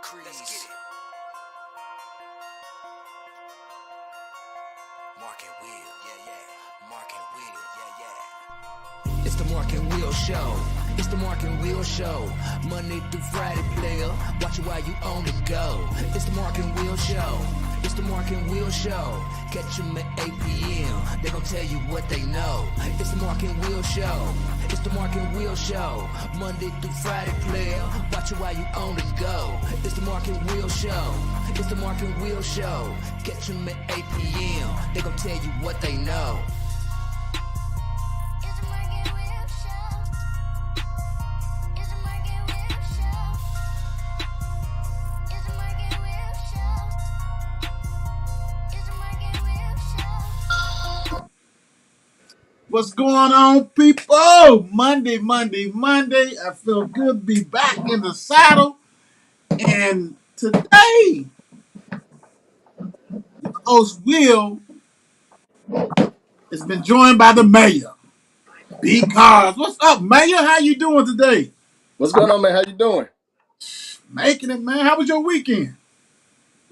Crease. Let's get it. Mark and Will, yeah. Mark and Will, yeah. It's the Mark and Will Show. It's the Mark and Will Show. Monday through Friday, player. Watch it while you on the go. It's the Mark and Will Show. It's the Mark and Will Show. Catch them at 8 p.m. They gon' tell you what they know. It's the Mark and Will Show. It's the Mark and Will Show. Monday through Friday, player. Watch it while you on the go. It's the Mark and Will Show. It's the Mark and Will Show. Catch them at 8 p.m. They gon' tell you what they know. It's the Mark and Will Show. It's the Mark and Will Show. It's the Mark and Will Show. It's the Mark and Will Show. What's going on, people? Monday. I feel good to be back in the saddle. And today, host Will has been joined by the mayor, because what's up, mayor? How you doing today? What's going on, man? How you doing? Making it, man. How was your weekend?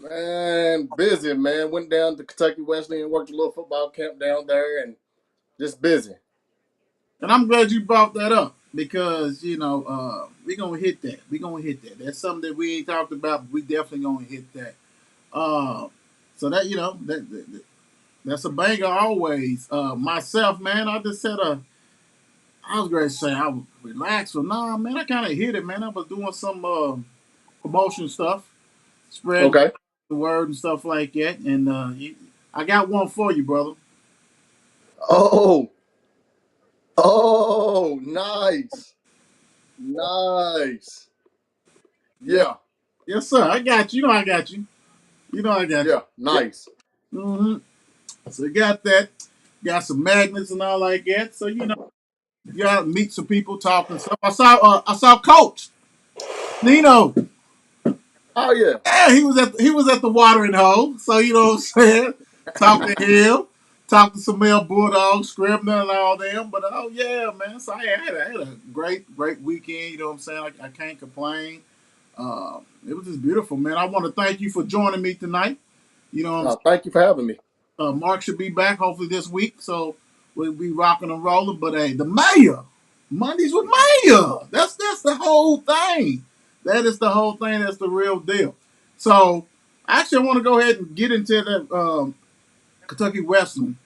Man, busy, man. Went down to Kentucky Wesleyan, worked a little football camp down there, and just busy. And I'm glad you brought that up because, we're going to hit that. That's something that we ain't talked about, but we definitely going to hit that. So that, that's a banger always. Myself, man, I was going to say I was relaxed, but nah, man, I kind of hit it, man. I was doing some promotion stuff, spread Okay. the word and stuff like that. And I got one for you, brother. Oh, nice. Nice. Yeah, Yes, sir. I got you. I got you. I got you. yeah, nice. Mm-hmm. So you got that. Got some magnets and all like that. So you got to meet some people, talk and stuff. I saw Coach Nino. Oh, yeah. Yeah, he was at the watering hole. So you know what I'm saying. Talk to him. Talk to some male Bulldogs, Scribner and all them. But oh yeah, man. So I had a great weekend. You know what I'm saying. I can't complain. It was just beautiful, man. I want to thank you for joining me tonight. You know what I'm saying? Thank you for having me. Mark should be back hopefully this week, so we'll be rocking and rolling. But hey, the mayor, Mondays with mayor. That's the whole thing. That is the whole thing. That's the real deal. So actually, I want to go ahead and get into that Kentucky Western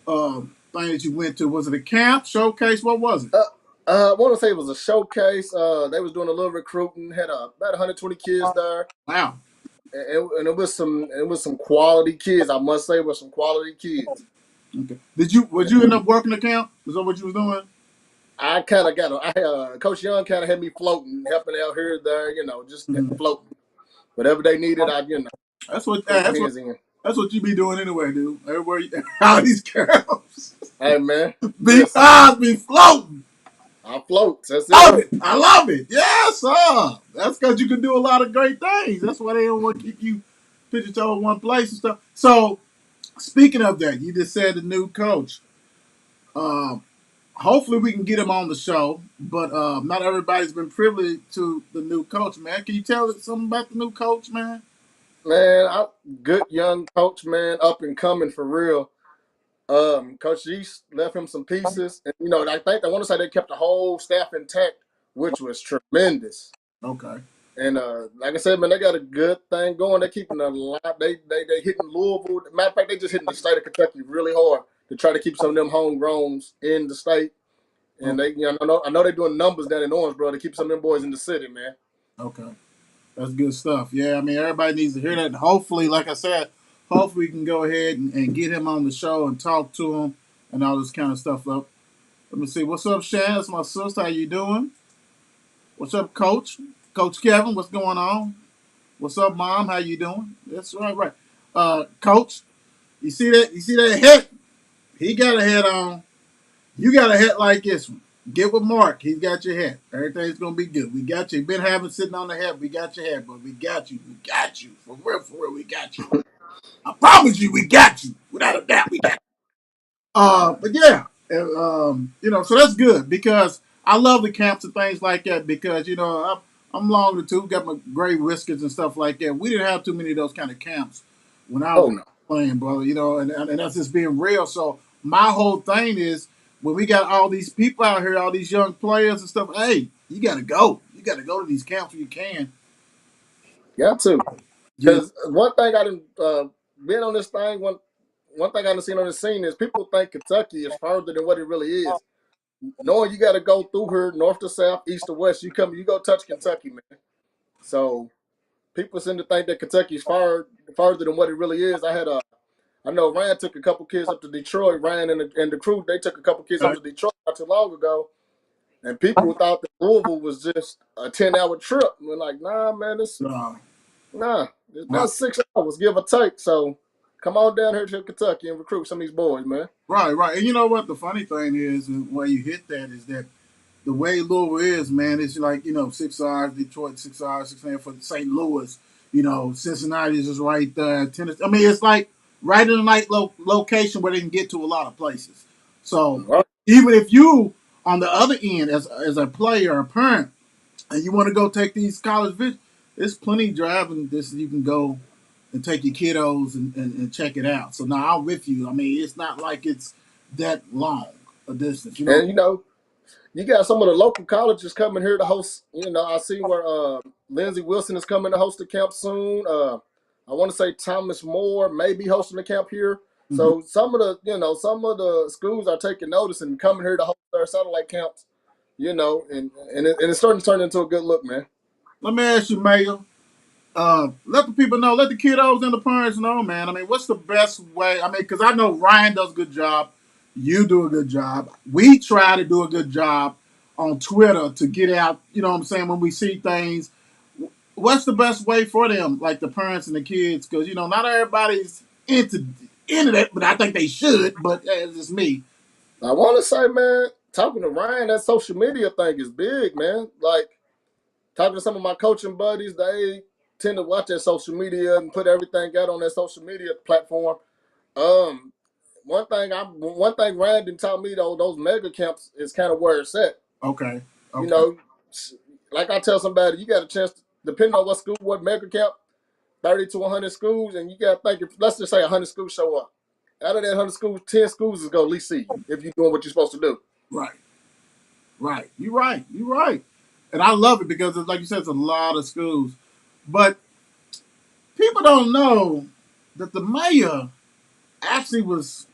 thing that you went to. Was it a camp showcase? What was it? I want to say it was a showcase. They was doing a little recruiting. Had about 120 kids there. Wow. And it was some quality kids. I must say, it was some quality kids. Okay. Would you end up working the camp? Is that what you was doing? I kind of Coach Young kind of had me floating, helping out here, there, just Mhm. floating. Whatever they needed, That's what put my that's what hands in. that's what you be doing anyway, dude. Everywhere all these girls. Hey, man, Be listen, be floating. I float. That's Love it. it. I love it. Yes, sir. That's because you can do a lot of great things. That's why they don't want to keep you pitching to one place and stuff. So, speaking of that, you just said the new coach. Um, Hopefully we can get him on the show, but not everybody's been privy to the new coach, man. Can you tell us something about the new coach, man? Man, good young coach, man, up and coming for real. Coach East left him some pieces, and I want to say they kept the whole staff intact, which was tremendous. Okay. And like I said, man, they got a good thing going. They're keeping a lot. They hitting Louisville. Matter of fact, they just hitting the state of Kentucky really hard to try to keep some of them homegrowns in the state. And Okay. I know they're doing numbers down in Orangeburg to keep some of them boys in the city, man. Okay. That's good stuff. Yeah, I mean, everybody needs to hear that. And hopefully, like I said, hopefully we can go ahead and get him on the show and talk to him and all this kind of stuff. Let me see. What's up, Shan? That's my sister. How you doing? What's up, Coach? Coach Kevin, what's going on? What's up, Mom? How you doing? That's right. Coach, you see that? You see that hat? He got a hat on. You got a hat like this one. Get with Mark. He's got your hat. Everything's gonna be good. We got you. Been having sitting on the hat. We got your hat, but we got you. We got you. For real, we got you. I promise you, we got you. Without a doubt, we got you. But yeah, so that's good because I love the camps and things like that because I'm longer too. Got my gray whiskers and stuff like that. We didn't have too many of those kind of camps when I was Oh no. playing, brother. You know, and that's just being real. So my whole thing is when we got all these people out here, all these young players and stuff. Hey, you got to go. You got to go to these camps when you can. Got to. Yeah. Because one thing I didn't been on this thing. One thing I done seen on the scene is people think Kentucky is further than what it really is. Knowing you got to go through here, north to south, east to west, you go touch Kentucky, man. So people seem to think that Kentucky's further than what it really is. I know Ryan took a couple kids up to Detroit. Ryan and the crew, they took a couple kids up Okay. to Detroit not too long ago, and people thought that Louisville was just a 10-hour trip. And we're like, nah, man, Uh, it's right. about 6 hours, give or take. So come on down here to Kentucky and recruit some of these boys, man. Right. Right. And you know what? The funny thing is, and where you hit that is that the way Louisville is, man, it's like, 6 hours, Detroit, 6 hours, 6 hours for St. Louis. Cincinnati is just right there. Tennessee. I mean, it's like right in the location where they can get to a lot of places. So Right. even if you on the other end as a player or a parent and you want to go take these college visits, there's plenty driving this you can go and take your kiddos and check it out. So now I'm with you. I mean, it's not like it's that long a distance. And you got some of the local colleges coming here to host. I see where Lindsey Wilson is coming to host a camp soon. I want to say Thomas More may be hosting a camp here. Mhm. So some of the schools are taking notice and coming here to host their satellite camps. And it's starting to turn into a good look, man. Let me ask you, Mayor. Let the people know, let the kiddos and the parents know, man. I mean, what's the best way? I mean, because I know Ryan does a good job. You do a good job. We try to do a good job on Twitter to get out, you know what I'm saying, when we see things. What's the best way for them, like the parents and the kids? Because, not everybody's into that, but I think they should, but it's just me. I want to say, man, talking to Ryan, that social media thing is big, man. Like talking to some of my coaching buddies, they tend to watch that social media and put everything out on that social media platform. Um, one thing Randon taught me though, those mega camps is kind of where it's at. Okay. You Okay. know, like I tell somebody, you got a chance, depending on what school, what mega camp, 30 to 100 schools, and you got to think, if, let's just say 100 schools show up. Out of that 100 schools, 10 schools is going to at least see you if you're doing what you're supposed to do. Right. Right. You're right. You're right. And I love it because, like you said, it's a lot of schools. But people don't know that the mayor actually was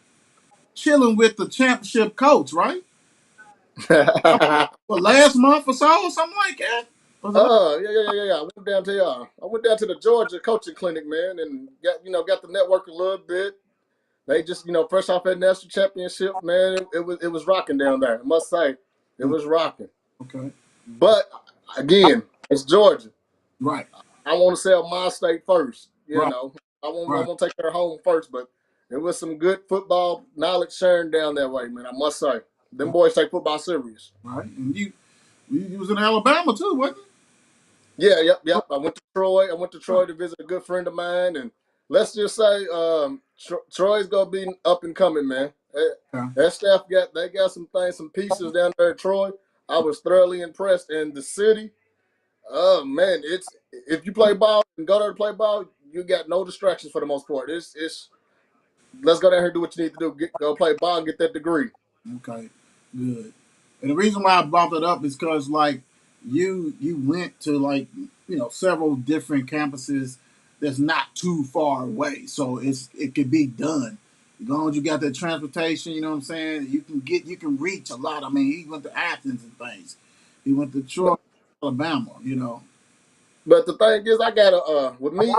chilling with the championship coach, right? Well, last month or so, or something like that. Was it? Yeah. I went down to the Georgia coaching clinic, man, and got the network a little bit. They just fresh off that national championship, man. It was rocking down there. I must say, it was rocking. Okay. But again, it's Georgia. Right. I want to sell my state first. Right. I Right. want to take her home first. But it was some good football knowledge sharing down that way, man. I must say, them boys take football serious. Right. And you was in Alabama too, wasn't Yeah, you? yep. I went to Troy. I went to Troy to visit a good friend of mine, and let's just say, Troy's gonna be up and coming, man. Yeah. That staff got some things, some pieces down there at Troy. I was thoroughly impressed, and the city. Oh man, it's if you play ball and go there to play ball, you got no distractions for the most part. It's let's go down here and do what you need to do. Go play ball and get that degree. Okay, good. And the reason why I brought that up is because like you went to like several different campuses that's not too far away, so it could be done as long as you got that transportation. You know what I'm saying? You can reach a lot. I mean, he went to Athens and things. He went to Troy, But, Alabama. but the thing is, I got a with me,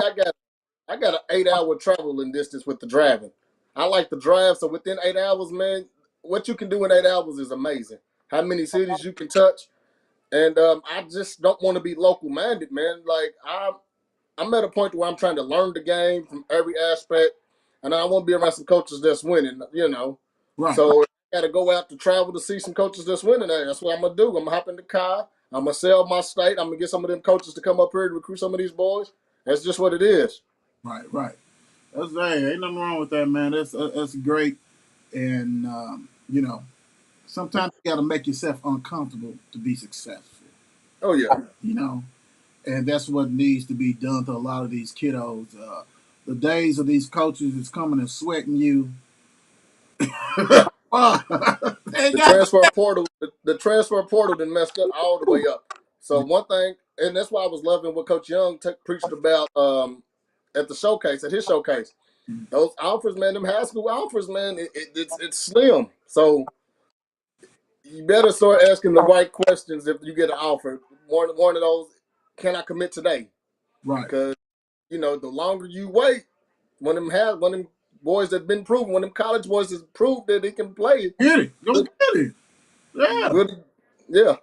I got an 8 hour traveling distance with the driving. I like to drive, so within 8 hours, man, what you can do in 8 hours is amazing. How many cities you can touch, and I just don't want to be local minded, man. Like I'm at a point where I'm trying to learn the game from every aspect, and I want to be around some coaches that's winning. Right, So I got to go out to travel to see some coaches that's winning. Hey, that's what I'm gonna do. I'm gonna hop in the car. I'm gonna sell my state. I'm gonna get some of them coaches to come up here and recruit some of these boys. That's just what it is. right. That's hey, ain't nothing wrong with that, man. That's great, and sometimes you got to make yourself uncomfortable to be successful. Oh yeah. You know, and that's what needs to be done to a lot of these kiddos. The days of these coaches is coming and sweating you. Yeah, Oh, they the got transfer portal, the transfer portal done messed it all the way up. So one thing, and that's why I was loving what Coach Young preached about at the showcase, at his showcase. Those offers, man, them high school offers, man, it's slim. So you better start asking the right questions if you get an offer. One of those, can I commit today? right. Because the longer you wait, one of them boys that been proven, one of them college boys has proved that he can play. Get it. Go Good, get it. Yeah. good, yeah.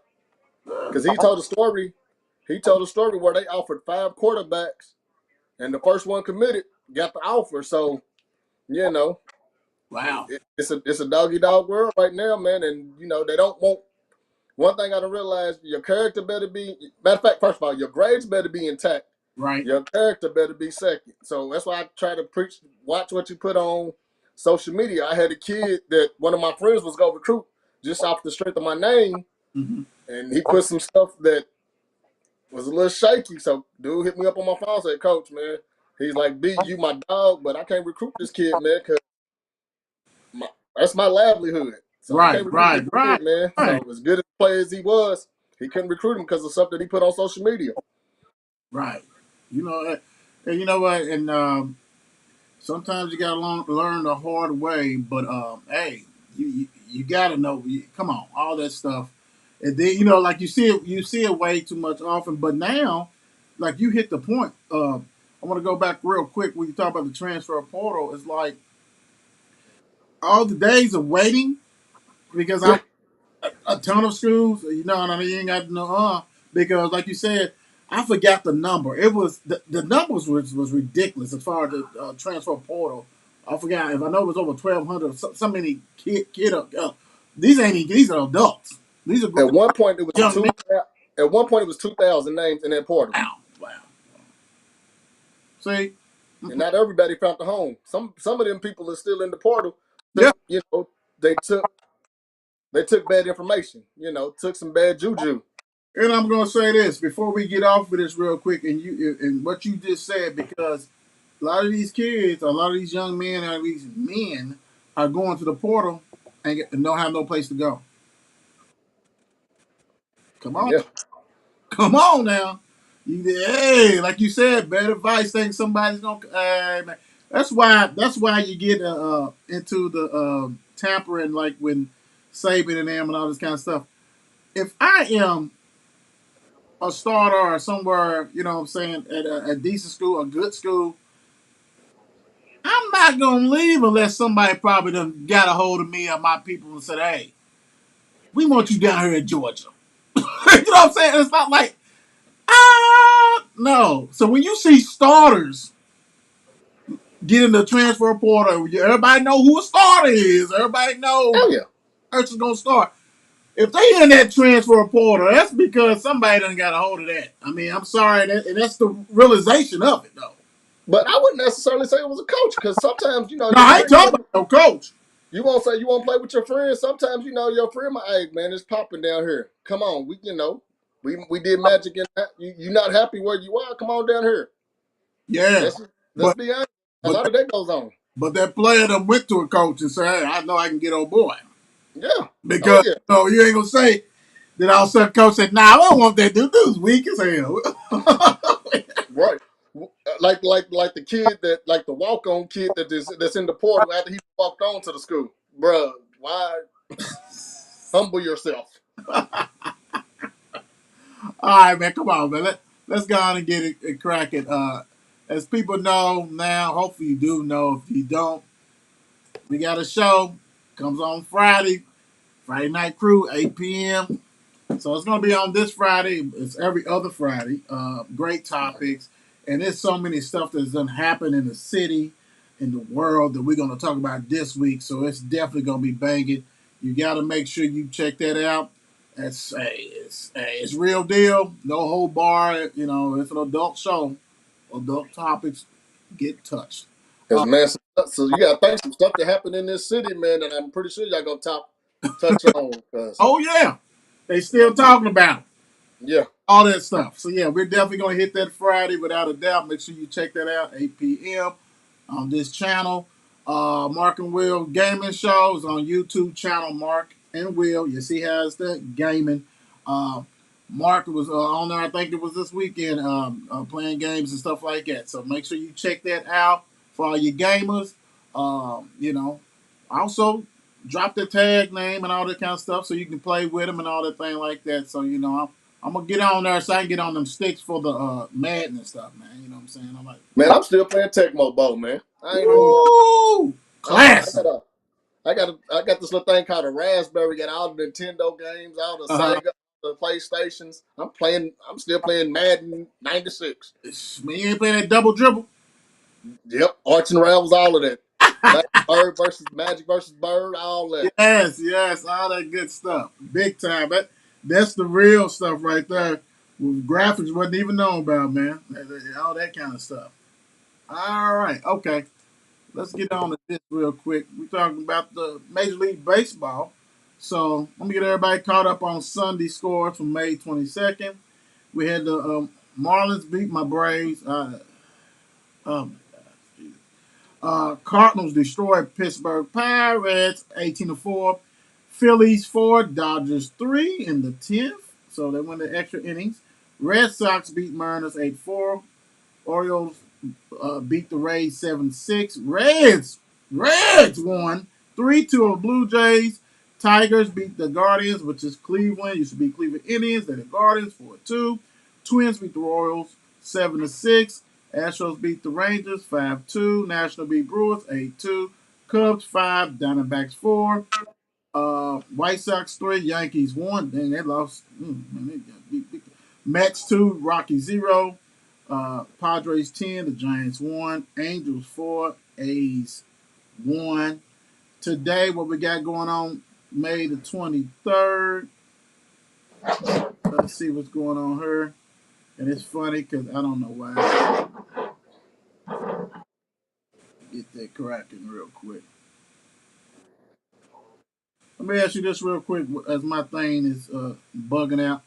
Because he told a story. He told a story where they offered 5 quarterbacks, and the first one committed got the offer. So you know, Wow. it's a doggy dog world right now, man. And they don't want. One thing I don't realize: your character better be. Matter of fact, first of all, your grades better be intact. Right. Your character better be second. So that's why I try to preach. Watch what you put on social media. I had a kid that one of my friends was going to recruit just off the strength of my name, Hmm. and he put some stuff that was a little shaky. So dude hit me up on my phone and said, "Coach, man," he's like, "B, you my dog, but I can't recruit this kid, man, because that's my livelihood. So I Right. can't recruit Right. this Right. kid, man." Right. So as good a player as he was, he couldn't recruit him because of stuff that he put on social media. Right. And you know what? And sometimes you gotta learn the hard way. But hey, you gotta know. Come on, all that stuff. And then like you see it way too much often. But now, like you hit the point. I want to go back real quick when you talk about the transfer portal. It's like all the days of waiting because Yeah. I a ton of schools. And I mean, you ain't got to know, because like you said, I forgot the number. It was the numbers was ridiculous as far as the transfer portal. I forgot if I know it was over 1,200. So many kid. These are adults. These are At one point, it was young men. two. At one point, it was 2,000 names in that portal, Wow, wow. See, and not everybody found the home. Some of them people are still in the portal. yeah. They took bad information. Took some bad juju. And I'm gonna say this before we get off of this real quick, and what you just said, because a lot of these kids, a lot of these young men, and these men are going to the portal and don't have no place to go. Come on, Yeah, come on now. Hey, like you said, bad advice. Think somebody's gonna. Man. That's why you get into the tampering, like when Saban and them and all this kind of stuff. If I am a starter or somewhere, what I'm saying, at a decent school, a good school, I'm not gonna leave unless somebody probably done got a hold of me or my people and said, "Hey, we want you down here in Georgia." You know what I'm saying? It's not like no. So when you see starters get in the transfer portal, everybody know who a starter is. Everybody know hell yeah. Hurts is gonna start. If they in that transfer portal, that's because somebody done got a hold of that. I mean, I'm sorry, and that's the realization of it, though. But I wouldn't necessarily say it was a coach because sometimes No, your I ain't friend talking about no coach. you won't say you won't play with your friends. Sometimes your friend might, hey man, it's popping down here. Come on, we did magic in that. You not happy where you are? Come on down here. Yeah, Let's but be honest. A but lot of that goes on. but that player done went to a coach and said, "Hey, I know I can get old boy," Yeah. Oh because yeah. you ain't gonna say that. All of a sudden, coach said, "Nah, I don't want that dude. Dude's weak as hell." Right. Like the kid like the walk on kid that's in the portal after he walked on to the school. Bruh, why humble yourself? All right, man, come on, man. Let's go on and get it cracking. As people know now, hopefully you do know. If you don't, we got a show comes on Friday Night Crew, 8 p.m. So it's gonna be on this Friday. It's every other Friday. Great topics, and there's so many stuff that's done happen in the city, in the world that we're gonna talk about this week. So it's definitely gonna be banging. You got to make sure you check that out. It's real deal. No hold bar. It's an adult show. Adult topics get touched. Cause man, so you gotta think some stuff that happened in this city, man, that I'm pretty sure y'all gonna touch on. Cause Oh yeah, they still talking about it. Yeah. all that stuff. So yeah, we're definitely gonna hit that Friday without a doubt. Make sure you check that out, 8 p.m. on this channel. Mark and Will Gaming Shows on YouTube channel, Mark and Will. You see how it's that gaming. Uh, Mark was on there, I think it was this weekend, playing games and stuff like that. So make sure you check that out for all you gamers. You know, also drop the tag name and all that kind of stuff so you can play with them and all that thing like that. So, I'm gonna get on there so I can get on them sticks for the Madden and stuff, man. You know what I'm saying? I'm like, Man, I'm still playing Tecmo Bowl, man. I ain't even. woo, I classic. got a. I got this little thing called a Raspberry. Got all the Nintendo games, all the Uh Sega, the PlayStations. I'm playing. I'm still playing Madden '96. Man, you ain't playing that double dribble. Yep, Arts and Rivals, all of that. Magic versus Bird, all that. Yes, yes, all that good stuff, big time. That's the real stuff right there. With graphics wasn't even known about, man. All that kind of stuff. All right, okay. Let's get on to this real quick. We're talking about the Major League Baseball. So let me get everybody caught up on Sunday scores from May 22nd. We had the Marlins beat my Braves. Um, Cardinals destroyed Pittsburgh Pirates 18-4. Phillies 4, Dodgers 3 in the 10th. So they went the extra innings. Red Sox beat Mariners 8-4. Orioles beat the Rays 7-6. Reds won 3-2 on Blue Jays. Tigers beat the Guardians, which is Cleveland. Used to be Cleveland Indians. They're the Guardians 4-2. Twins beat the Royals 7-6. Astros beat the Rangers 5-2. National beat Brewers 8-2. Cubs 5. Diamondbacks 4. White Sox 3. Yankees 1. Dang, they lost. Man, they got beat. Mets 2. Rockies 0. Padres 10, the Giants 1, Angels 4, A's 1. Today, what we got going on, May the 23rd. Let's see what's going on here. And it's funny because I don't know why. Get that cracking real quick. Let me ask you this real quick as my thing is bugging out.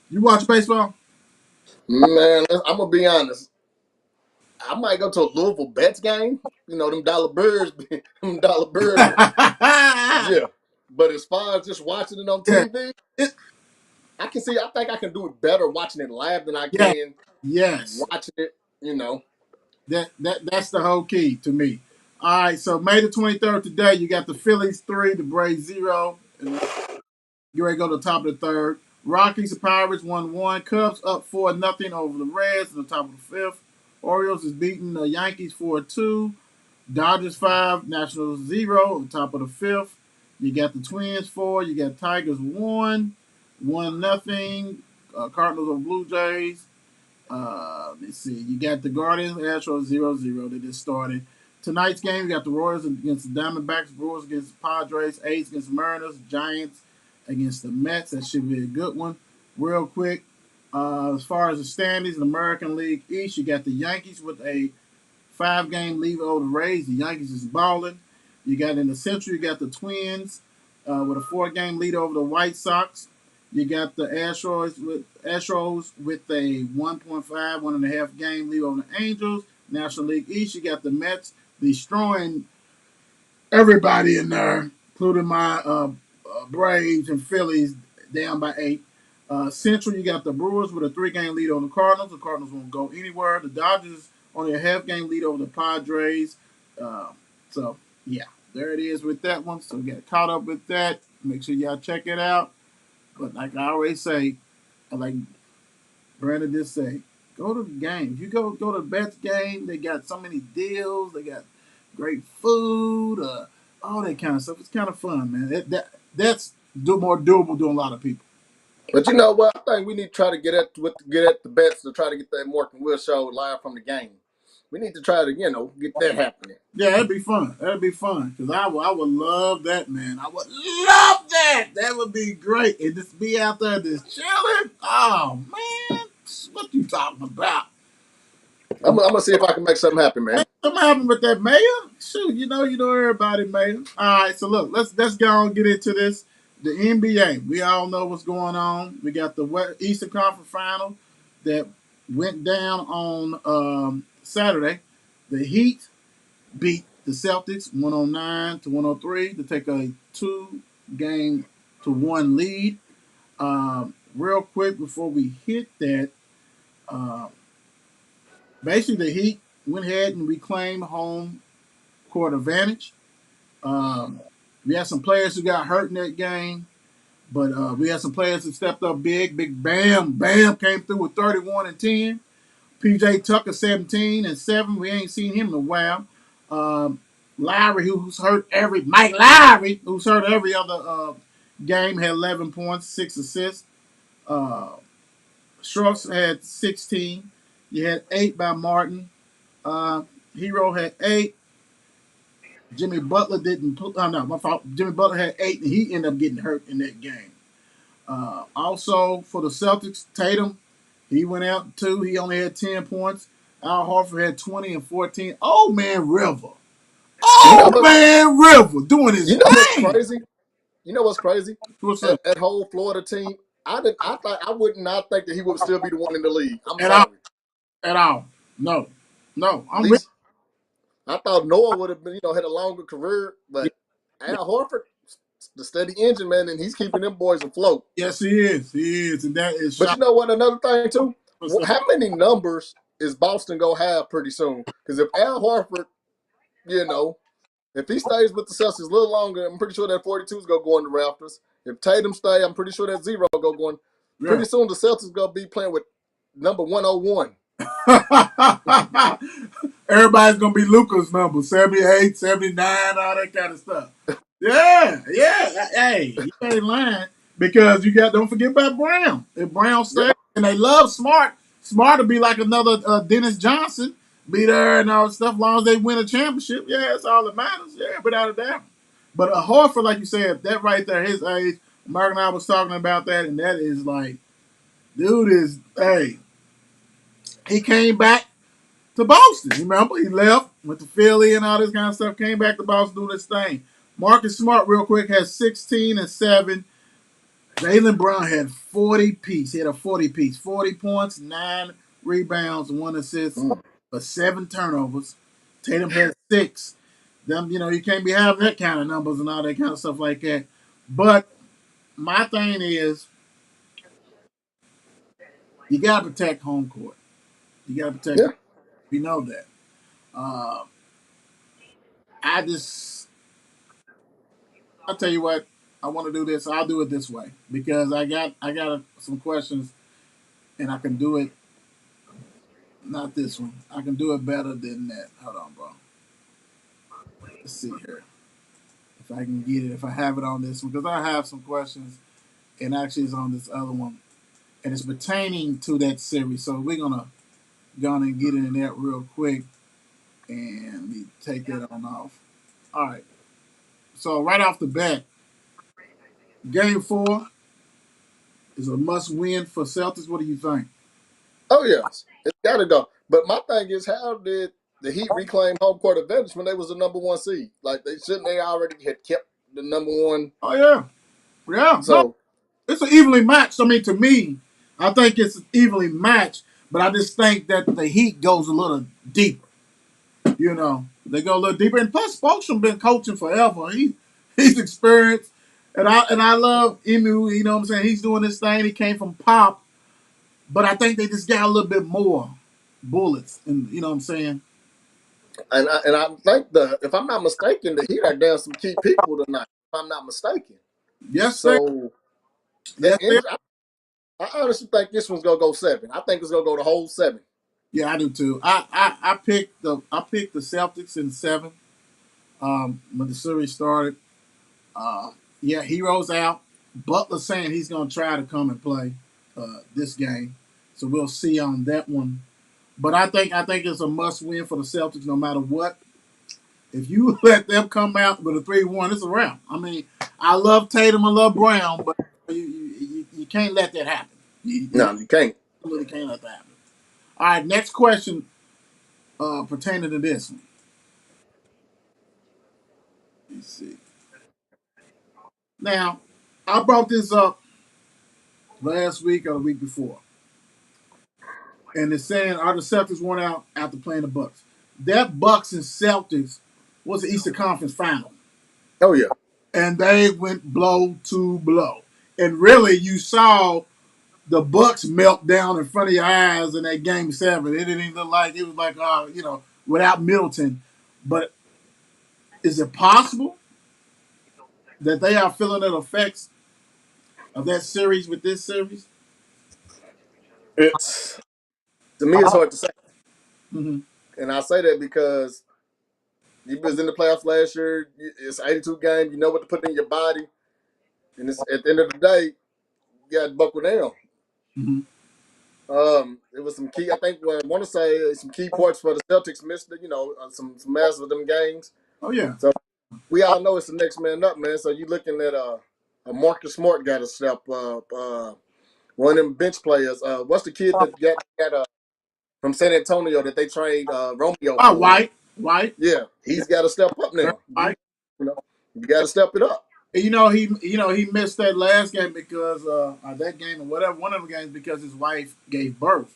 You watch baseball? Man, I'm gonna be honest. I might go to a Louisville Bets game. You know, them dollar birds, them dollar birds. yeah. Yeah. But as far as just watching it on TV, It, I can see. I think I can do it better watching it live than I yeah. can Yes. watching it. You know. That's the whole key to me. All right, so May the 23rd today, you got the Phillies 3, the Braves 0. And you ready to go to the top of the third. Rockies and Pirates 1-1. Cubs up 4-0 over the Reds in the top of the fifth. Orioles is beating the Yankees 4-2. Dodgers 5, Nationals 0 on top of the fifth. You got the Twins 4. You got Tigers 1-0. Cardinals over Blue Jays. Let's see. You got the Guardians, Astros 0-0. They just started. Tonight's game, you got the Royals against the Diamondbacks, Brewers against the Padres, A's against the Mariners, Giants against the Mets. That should be a good one. Real quick, as far as the standings in the American League East, you got the Yankees with a 5-game lead over the Rays. The Yankees is balling. You got in the Central, you got the Twins with a 4-game lead over the White Sox. You got the Astros with a 1.5 game lead over the Angels. National League East, you got the Mets destroying everybody in there, including my Braves and Phillies, down by 8. Central, you got the Brewers with a 3-game lead on the Cardinals. The Cardinals won't go anywhere. The Dodgers only a half-game lead over the Padres. Uh, so, yeah, there it is with that one. So, get caught up with that. Make sure y'all check it out. But like I always say, like Brandon just say, go to the game. If you go to the Bets game, they got so many deals. They got great food, all that kind of stuff. It's kind of fun, man. That's more doable to a lot of people. But you know what? I think we need to try to get at the bets to try to get that Mark and Will show live from the game. We need to try to get that happening. Yeah, that'd be fun. That'd be fun because I would love that, man. I would love that. That would be great. And just be out there just chilling. Oh man, what you talking about? I'm gonna see if I can make something happen, man. Something happened with that mayor? Shoot, you know everybody, mayor. All right, so look, let's go and get into this. the NBA. We all know what's going on. We got the Eastern Conference Final that went down on Saturday. The Heat beat the Celtics 109 to 103 to take a 2-game to 1 lead. Real quick before we hit that, uh, basically the Heat went ahead and reclaimed home court advantage. Um, we had some players who got hurt in that game, but we had some players who stepped up big. Big Bam, Bam came through with 31 and 10. PJ Tucker 17 and 7. We ain't seen him in a while. Um, Lowry, who's hurt Mike Lowry, who's hurt every other game, had 11 points, 6 assists. Uh, Strokes had 16. You had 8 by Martin. Hero had 8. Jimmy Butler didn't put. Oh no, my fault. Jimmy Butler had 8, and he ended up getting hurt in that game. Also for the Celtics, Tatum, he went out too. He only had 10 points. Al Horford had 20 and 14. Oh man, River. You know Oh what? man, River doing his You know what's thing. crazy? You know what's crazy? What's up? That whole Florida team. I thought I would not think that he would still be the one in the league. I'm At all. sorry. At all. No. No. At I'm with least I thought Noah would have been, had a longer career, you. but Al Horford, the steady engine man, and he's keeping them boys afloat. Yes, he is. He is. And that is But you shocking. know what? Another thing too. What's up? How many numbers is Boston gonna have pretty soon? Because if Al Horford, you know, if he stays with the Celtics a little longer, I'm pretty sure that 42 is gonna go in the Raptors. If Tatum stay, I'm pretty sure that zero go going. Yeah. Pretty soon the Celtics gonna be playing with number 101. Everybody's gonna be Luca's number 78, 79, all that kind of stuff. Yeah, yeah. Hey, you ain't lying because you got. Don't forget about Brown. If Brown Yeah, stays, and they love Smart. Smart to be like another Dennis Johnson, be there and all that stuff. As long as they win a championship, yeah, that's all that matters. Yeah, without a doubt. But Horford, like you said, that right there, his age. Mark and I was talking about that, and that is like, dude is hey, he came back to Boston. Remember, he left, went to Philly and all this kind of stuff. Came back to Boston, doing this thing. Marcus Smart, real quick, has 16 and 7. Jalen Brown had 40 piece. He had a 40 piece, 40 points, 9 rebounds, 1 assist, mm, but 7 turnovers. Tatum had 6. Them, you can't be having that kind of numbers and all that kind of stuff like that. But my thing is, you gotta protect home court. You gotta protect. yeah, We know that. Uh, I just I'll tell you what. I want to do this. I'll do it this way because I got some questions and I can do it. Not this one. I can do it better than that. Hold on, bro. Let's see here if I can get it. If I have it on this one because I have some questions and actually it's on this other one and it's pertaining to that series. So we're gonna go on and get it in there real quick and let me take that on off. All right. So right off the bat, Game 4 is a must-win for Celtics. What do you think? oh yes, it's got to go. But my thing is, how did the Heat reclaim home court advantage when they was the number one seed? Like they shouldn't they already had kept the number one? Oh yeah, yeah. No, So it's an evenly matched. I mean, to me, I think it's evenly matched. But I just think that the Heat goes a little deeper. They go a little deeper. And plus, Spoelstra been coaching forever. He's experienced, and I love Emu. You know what I'm saying? He's doing this thing. He came from Pop, but I think they just got a little bit more bullets. And you know what I'm saying? and I think the if I'm not mistaken, the Heat are down some key people tonight. If I'm not mistaken, Yes, they. so Yes, they. I honestly think this one's gonna go 7. I think it's gonna go the whole 7. Yeah, I do too. I picked the Celtics in 7 when the series started. Yeah, Heroes out. Butler saying he's going to try to come and play this game, so we'll see on that one. But I think it's a must win for the Celtics no matter what. If you let them come out with a 3-1, it's a wrap. I mean, I love Tatum, I love Brown, but you can't let that happen. You No, you can't. really can't let that happen. All right, next question pertaining to this one. Let's see. Now, I brought this up last week or the week before, and it's saying are the Celtics won out after playing the Bucks. That Bucks and Celtics was the Eastern Conference Final, Oh yeah. and they went blow to blow. And really, you saw the Bucks melt down in front of your eyes in that Game 7. It didn't even look like it was like without Middleton. But is it possible that they are feeling the effects of that series with this series? It's to me, it's hard to say, Mm-hmm. and I say that because you was in the playoffs last year. It's 82 games. You know what to put in your body, and it's at the end of the day, you got to buckle down. Mm-hmm. It was some key. I think what I want to say is some key parts for the Celtics missed. Some mess with them games. Oh yeah. So we all know it's the next man up, man. So you looking at a Marcus Smart got to step up. One of them bench players. What's the kid that got from San Antonio that they trained Romeo Oh, for? White. Yeah, Yeah, he's got to step up now. White. You know, you got to step it up. He missed that last game because that game or whatever one of the games because his wife gave birth.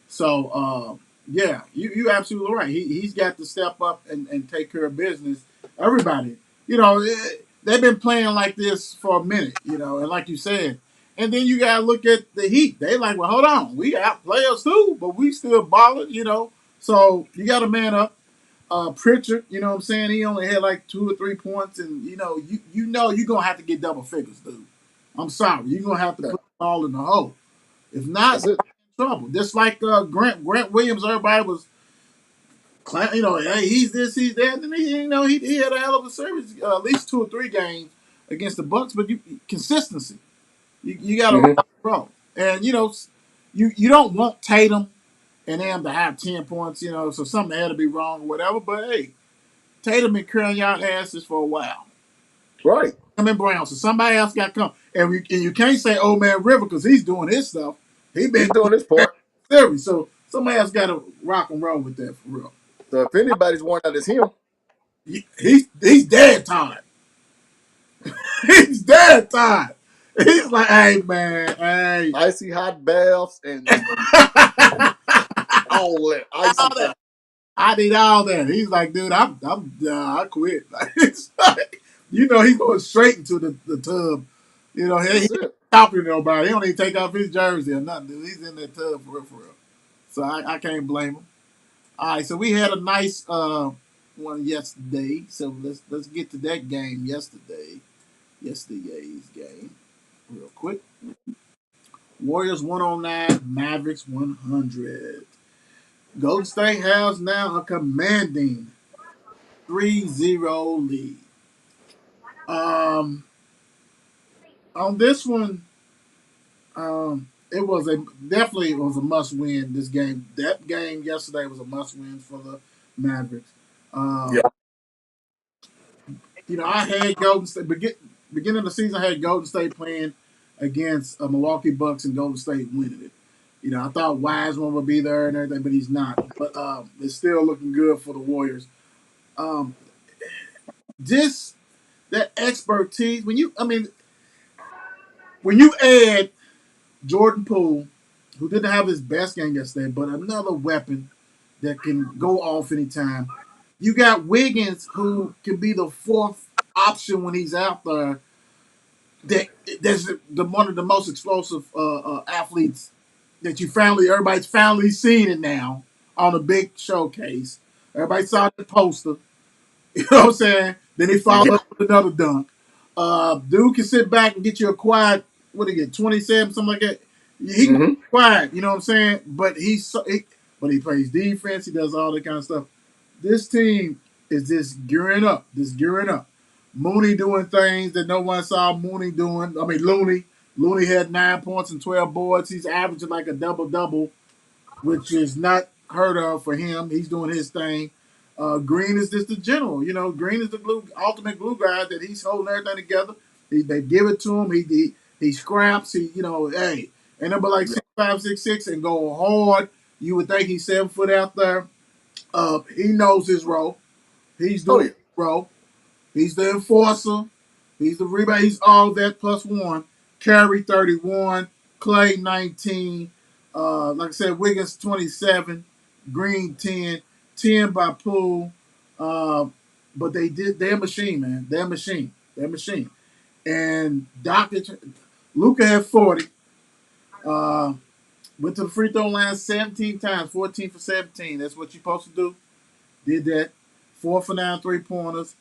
So yeah, you absolutely right. He's got to step up and take care of business. Everybody, they've been playing like this for a minute, and like you said, and then you gotta look at the Heat. They like, well, hold on, we got players too, but we still balling. So you got to man up. Pritchard, you know what I'm saying? He only had like 2 or 3 points, and you're gonna have to get double figures, dude. I'm sorry, you're gonna have to Yeah, put the ball in the hole. If not, that's it. you're in trouble. Just like Grant Williams, everybody was, hey, he's this, he's that, and he had a hell of a service, at least 2 or 3 games against the Bucks. But consistency, you got to Hmm. bro, and you don't want Tatum and them to have 10 points, so something had to be wrong or whatever. But hey, Tatum been carrying y'all asses for a while. Right. Him and Brown, so somebody else got to come, and you can't say old man River because he's doing his stuff. He been He's doing his doing part. series, so somebody else got to rock and roll with that for real. So if anybody's worn out, it's him. He's dead tired. He's dead tired. He's like, hey man, hey. Icy hot baths and all that. All Icy that. hot. I need all that. He's like, dude, I quit. Like, it's like, he's going straight into the tub. He That's it. talking to nobody. He don't even take off his jersey or nothing, dude. He's in that tub for real, for real. So I can't blame him. All right, so we had a nice one yesterday. So let's get to that game yesterday's game, real quick. Warriors 109, Mavericks 100. Golden State has now a commanding 3-0 lead. Um, on this one, it was a must win. This game, that game yesterday was a must win for the Mavericks. Yeah. Um, I had Golden State beginning of the season. I had Golden State playing against Milwaukee Bucks and Golden State winning it. I thought Wiseman would be there and everything, but he's not. But it's still looking good for the Warriors. Um, this that expertise when you add Jordan Poole, who didn't have his best game yesterday, but another weapon that can go off anytime. You got Wiggins, who can be the fourth option when he's out there. That's one of the most explosive athletes that everybody's finally seen it now on a big showcase. Everybody saw the poster. You know what I'm saying? Then he followed Yeah. up with another dunk. Dude can sit back and get you a quiet, what do you get, 27, something like that. He can be Hmm. quiet, you know what I'm saying? But but he plays defense, he does all that kind of stuff. This team is just gearing up. Mooney doing things that no one saw Mooney doing. I mean, Looney. Looney had 9 points and 12 boards. He's averaging like a double double, which is not heard of for him. He's doing his thing. Green is just the general. Green is the ultimate glue guy that he's holding everything together. They give it to him. He scraps. Hey, and number like Yeah. 6'5", 6'6", and go hard. You would think he's 7 foot out there. He knows his role. He's Oh doing yeah. his role. He's the enforcer. He's the rebound. He's all that plus one. Curry 31, Clay 19. Like I said, Wiggins 27, Green 10, 10 by Poole. Uh, but they're a machine, man. They're a machine. They're a machine. And Luka had 40. Uh, went to the free throw line 17 times, 14 for 17. That's what you're supposed to do. Did that. 4 for 9 3-pointers.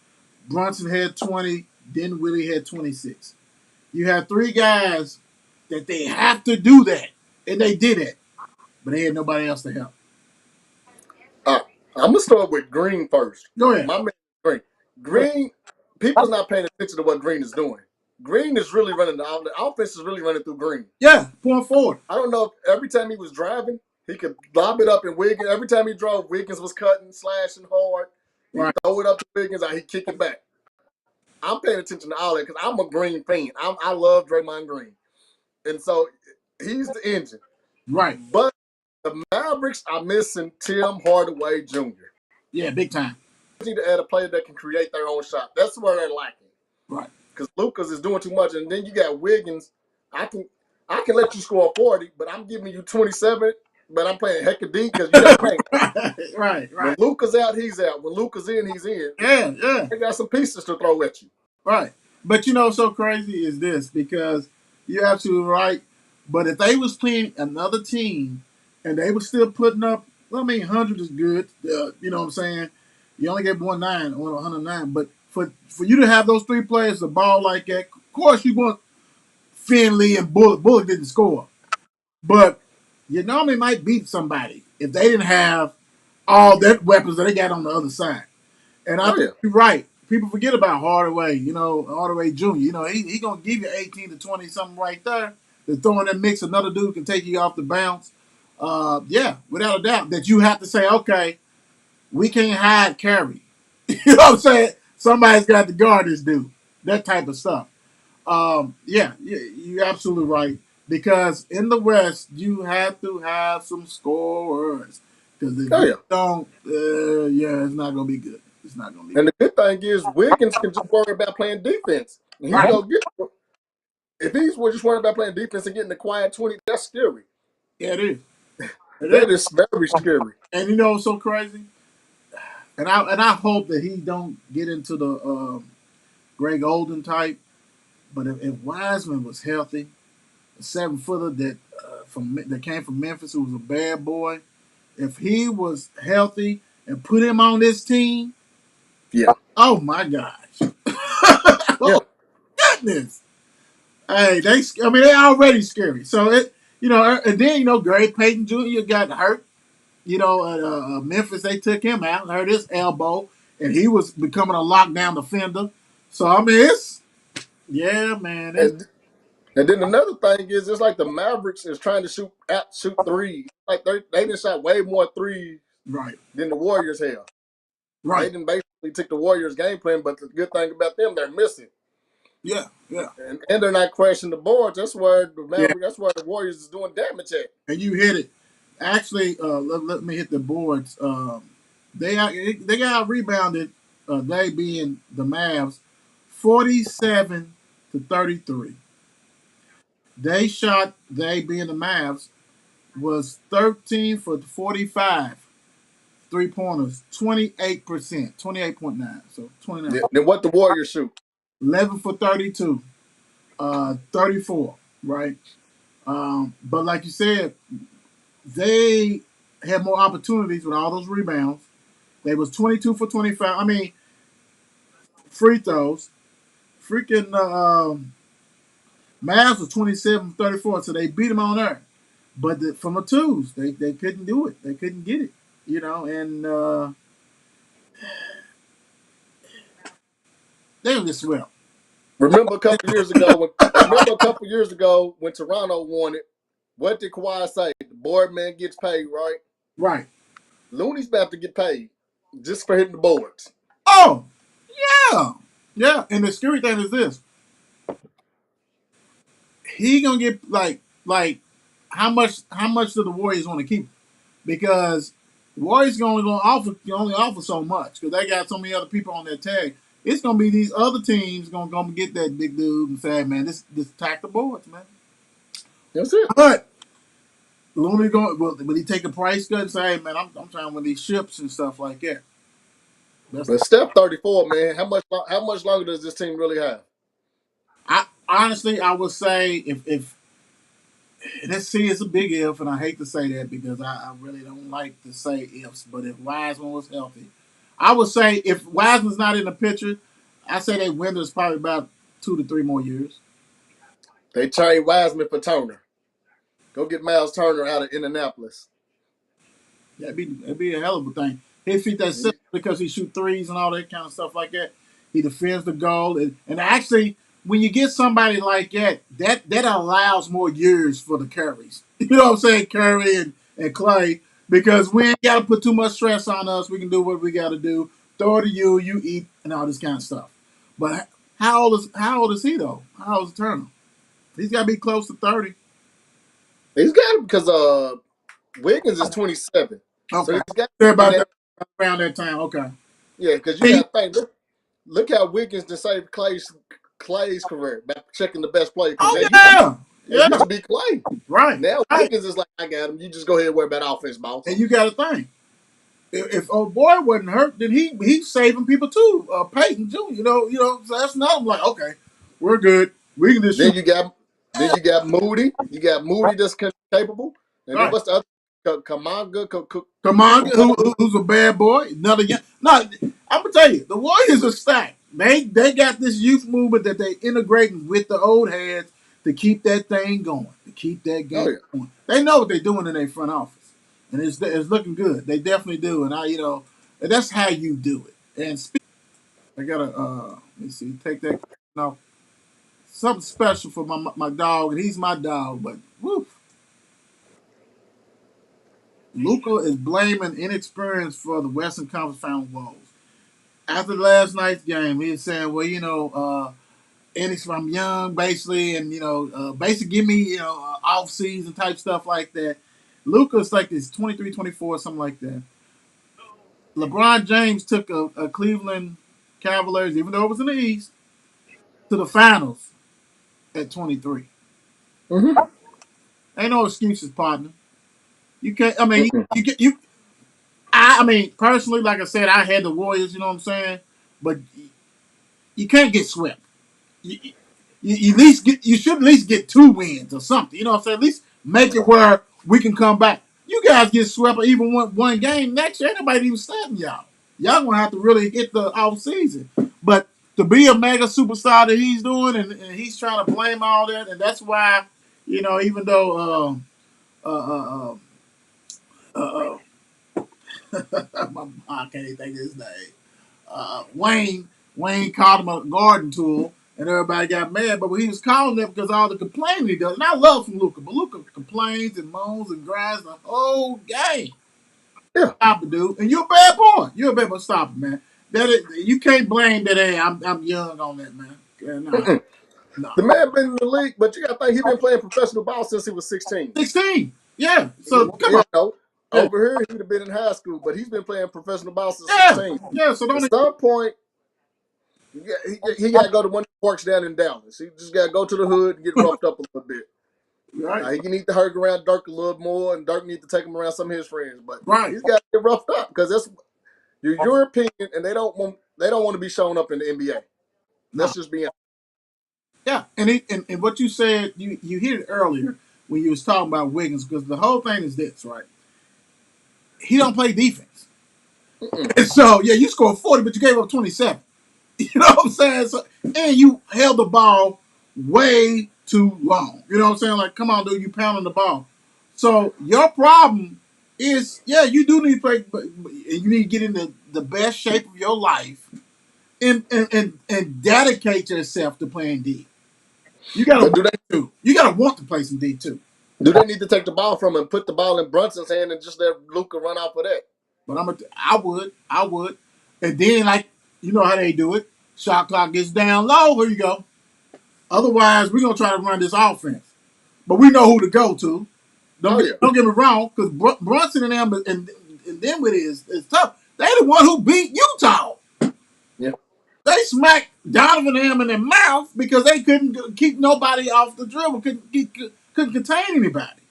Brunson had 20. Dinwiddie had 26. You have three guys that they have to do that, and they did it, but they had nobody else to help. Uh, I'm gonna start with Green first. Go ahead. My man, Green. Go ahead. Green. People's not paying attention to what Green is doing. Green is really running the offense is really running through Green. Yeah, point forward. I don't know if every time he was driving, he could lob it up in Wiggins. Every time he drove, Wiggins was cutting, slashing hard. He Right, throw it up to Wiggins, or he kick it back. I'm paying attention to all that because I'm a Green fan. I love Draymond Green, and so he's the engine. right. But the Mavericks are missing Tim Hardaway Jr. Yeah, big time. They need to add a player that can create their own shot. That's where they're lacking. Right, Because Lucas is doing too much, and then you got Wiggins. I can I can let you score 40, but I'm giving you 27. But I'm playing heck of D because you got to paint. right, When right. Luca's out, he's out. When Luca's in, he's in. Yeah, yeah. They got some pieces to throw at you. Right. But you know what's so crazy is this because you're absolutely right. But if they was playing another team and they were still putting up, well, I mean, 100 is good. You know what I'm saying? You only get 109, but for you to have those three players, the ball like that, of course you want Finley and Bullock. Bullock didn't score, but you normally might beat somebody if they didn't have all that weapons that they got on the other side. And I Oh, think yeah. you're right. People forget about Hardaway. You know, Hardaway Jr. You know, he gonna give you 18 to 20 something right there. To throw in that mix, another dude can take you off the bounce. Yeah, without a doubt that you have to say, okay, we can't hide Curry. You know what I'm saying? Somebody's got to guard this dude. That type of stuff. Yeah, you're absolutely right. Because in the West, you have to have some scorers. Because if Oh, you yeah. don't, yeah, it's not gonna be good. It's not gonna be And good. the good thing is Wiggins can just worry about playing defense. And he can Right. go get if he's just worried about playing defense and getting the quiet 20, that's scary. Yeah, it is. It is. That is very scary. And you know what's so crazy? And I hope that he don't get into the Greg Olden type. But if Wiseman was healthy, a 7-footer that came from Memphis, who was a bad boy, if he was healthy and put him on this team, Yeah. oh my gosh, Yeah. oh goodness, hey, they already scary. So and then Gary Payton Jr. got hurt. Memphis, they took him out, hurt his elbow, and he was becoming a lockdown defender. So I mean, yeah, man, it's And and then another thing is it's like the Mavericks is trying to shoot three. Like they done shot way more threes right, than the Warriors have. They right, didn't basically take the Warriors game plan, but the good thing about them, they're missing. yeah, yeah, And they're not crashing the boards. That's where the yeah. Mavericks, that's where the Warriors is doing damage at. And you hit it. Actually, let me hit the boards. They got rebounded. They being the Mavs, 47-33. They being the Mavs was 13 for 45 3-pointers, 28%, 28.9. So 29. Then what the Warriors shoot? 11 for 32, 34. Right. But like you said, they had more opportunities with all those rebounds. They was 22 for 25. I mean, free throws. Freaking Mavs was 27 for 34, so they beat them on there. But from the twos, they couldn't do it. They couldn't get it. And they were just swell. Remember a couple years ago when Toronto won it, what did Kawhi say? The board man gets paid, right? Right. Looney's about to get paid just for hitting the boards. Oh, yeah. Yeah. And the scary thing is this. He gonna get like how much do the Warriors want to keep? Because the Warriors only offer so much because they got so many other people on their tag. It's gonna be these other teams gonna get that big dude and say, man, this attack the boards, man. That's it. But Looney going, will he take a price cut and say, hey, man, I'm trying to win these ships and stuff like that. That's But Steph 34, man. How much longer does this team really have? I honestly I would say if let's see, it's a big if, and I hate to say that because I really don't like to say ifs. But if Wiseman was healthy, I would say if Wiseman's not in the picture, I say they win this probably about 2 to 3 more years. They trade Wiseman for Turner. Go get Miles Turner out of Indianapolis. That'd be a hell of a thing. He fit that system because he shoot threes and all that kind of stuff like that. He defends the goal, and actually, when you get somebody like that allows more years for the Currys. You know what I'm saying, Curry and Clay, because we ain't got to put too much stress on us. We can do what we got to do. Throw it to you, you eat, and all this kind of stuff. But how old is he though? How old is Turner? He's got to be close to 30. He's got it because Wiggins is 27, so Okay, he's got they're in about that. that around that time. Okay. Yeah, because you He, got to think. Look how Wiggins decided Clay's career by checking the best player because oh that yeah, used yeah, to be Clay. right, Now right. Wiggins is like, I got him. You just go ahead and worry about offense, boss. And you got to think, if old boy wasn't hurt, then he's saving people too. Peyton too, So that's another like, okay, we're good. We can just Then shoot. you got then you got Moody. You got Moody that's capable. And then Right. what's the other? Kamanga. Kamanga, who's a bad boy, another young. No, I'm gonna tell you, the Warriors are stacked. They got this youth movement that they integrating with the old heads to keep that thing going, to keep that Oh game yeah. going. They know what they're doing in their front office, and it's looking good. They definitely do, and and that's how you do it. And I gotta let me see, take that. No, something special for my dog, and he's my dog. But woo, Luca is blaming inexperience for the Western Conference Final woes. After last night's game, he was saying, well, I'm young, basically, and basically give me off season type stuff like that. Luca's like this 23, 24, something like that. LeBron James took a Cleveland Cavaliers, even though it was in the East, to the finals at 23. Mm-hmm. Ain't no excuses, partner. You can't. I mean, Mm-mm. you get you. I mean, personally, like I said, I had the Warriors. You know what I'm saying? But you can't get swept. You, you at least get. You should at least get 2 wins or something. You know what I'm saying? At least make it where we can come back. You guys get swept or even one game next year. Ain't nobody even starting y'all. Y'all gonna have to really hit the off season. But to be a mega superstar that he's doing, and he's trying to blame all that, and that's why even though uh, uh, uh, uh, I can't even think of his name. Wayne called him a garden tool, and everybody got mad. But he was calling them because all the complaining he does. And I love from Luca, but Luca complains and moans and grinds the whole game. Yeah. Stop it, dude. And you're a bad boy. You're a bad boy. Stop it, man. You can't blame that. Hey, I'm young on that, man. Yeah, nah, Mm-mm. nah. The man been in the league, but you got to think he been playing professional ball since he was 16. 16. Yeah. So come Yeah, on. no. Yeah. Over here, he'd have been in high school, but he's been playing professional ball since Yeah. 16. Yeah. So At don't. some point, he got to go to one of the parks down in Dallas. He just got to go to the hood and get roughed up a little bit. Right. He need to hang around Dirk a little more, and Dirk need to take him around some of his friends. But Right. he's got to get roughed up because that's your opinion, and they don't want to be showing up in the NBA. No. Let's just be honest. Yeah, and what you said, you hit it earlier when you was talking about Wiggins, because the whole thing is this, right? He don't play defense, Mm-mm. and so yeah, you scored 40, but you gave up 27. You know what I'm saying? So, and you held the ball way too long. You know what I'm saying? Like, come on, dude, you pounding the ball. So your problem is, yeah, you do need to play, but you need to get in the best shape of your life and dedicate yourself to playing D. You gotta But want to. You gotta want to play some D too. do they need to take the ball from him, put the ball in Brunson's hand, and just let Luca run off of that? But I would, and then like how they do it. Shot clock gets down low. Here you go. Otherwise, we're gonna try to run this offense. But we know who to go to. Don't Oh get yeah, don't get me wrong, because Brunson and them and them with it is tough. They the one who beat Utah. yeah. They smacked Donovan and him in their mouth because they couldn't keep nobody off the dribble, couldn't contain anybody.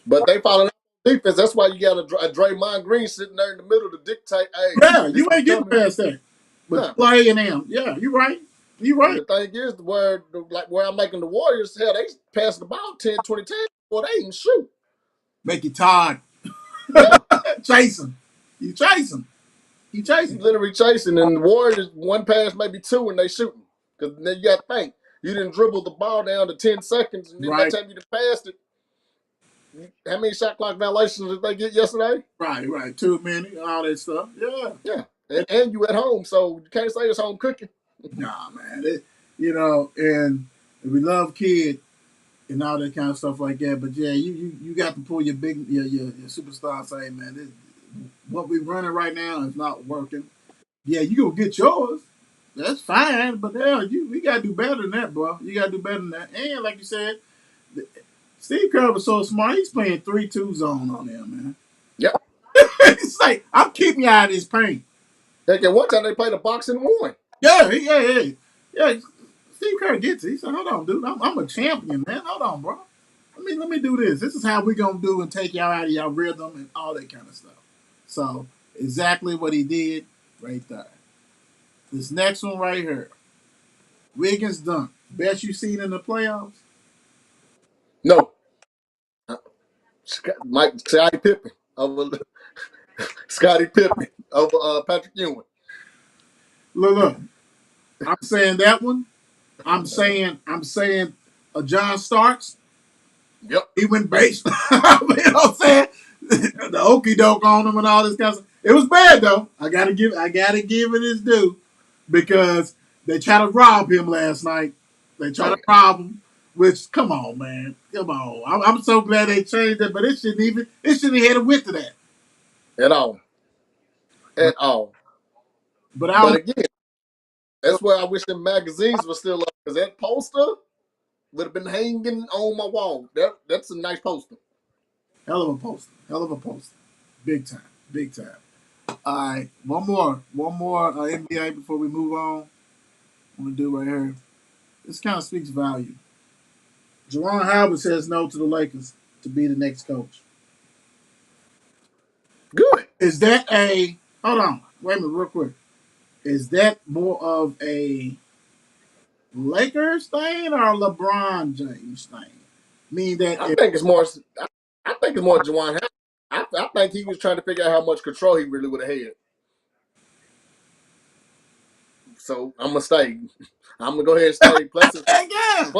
But they falling out on defense. That's why you got a Draymond Green sitting there in the middle to dictate, hey, Yeah, this you is ain't getting coming. past that. But Nah. Clay and them, yeah, you right. You And right. the thing is, where I'm making the Warriors, hell, they pass the ball 10, 20 times before they even shoot. Make you tired. Yeah. Chasing. You chasing. You You chasing. literally chasing, and the Warriors one pass, maybe two, and they shooting. Because then you got to think, you didn't dribble the ball down to 10 seconds, and then by Right. the time you done passed it, how many shot clock violations did they get yesterday? Right. Too many, all that stuff. Yeah. Yeah, and you at home, so you can't say it's home cooking. Nah, man. And we love kid and all that kind of stuff like that. But yeah, you got to pull your superstar and say, man, what we running right now is not working. Yeah, you gonna get yours. That's fine, but hell, we gotta do better than that, bro. You gotta do better than that. And like you said, Steve Kerr was so smart. He's playing 3-2 zone on there, man. Yep. It's like I'm keeping you out of this paint. Heck, at one time they played a boxing one. Yeah. Steve Kerr gets it. He said, "Hold on, dude. I'm a champion, man. Hold on, bro. Let me do this. This is how we gonna do and take y'all out of your rhythm and all that kind of stuff." So exactly what he did right there. This next one right here, Wiggins dunk. Best you seen in the playoffs? No, Mike Scottie Pippen over Scottie Pippen over Patrick Ewing. Look. I'm saying that one. I'm saying John Starks. Yep. He went base. You know what I'm saying? The okey doke on him and all this kind of stuff. It was bad though. I gotta give it his due because they tried to rob him last night. They tried Oh to yeah. rob him. Which come on, man, come on. I'm so glad they changed it, but it shouldn't have had a width to that. At all. But At all. but I But don't. again, that's where I wish the magazines were still up because that poster would have been hanging on my wall. That's a nice poster. Hell of a poster, big time. All right, one more NBA before we move on. I'm gonna do right here. This kind of speaks value. Jerron Howard says no to the Lakers to be the next coach. Good. Is that a hold on? Wait a minute, real quick. Is that more of a Lakers thing or a LeBron James thing? Mean that I if think it's more. I think it's more Juwan Howard. I think he was trying to figure out how much control he really would have had. So I'm gonna stay. I'm gonna go ahead and stay. yeah,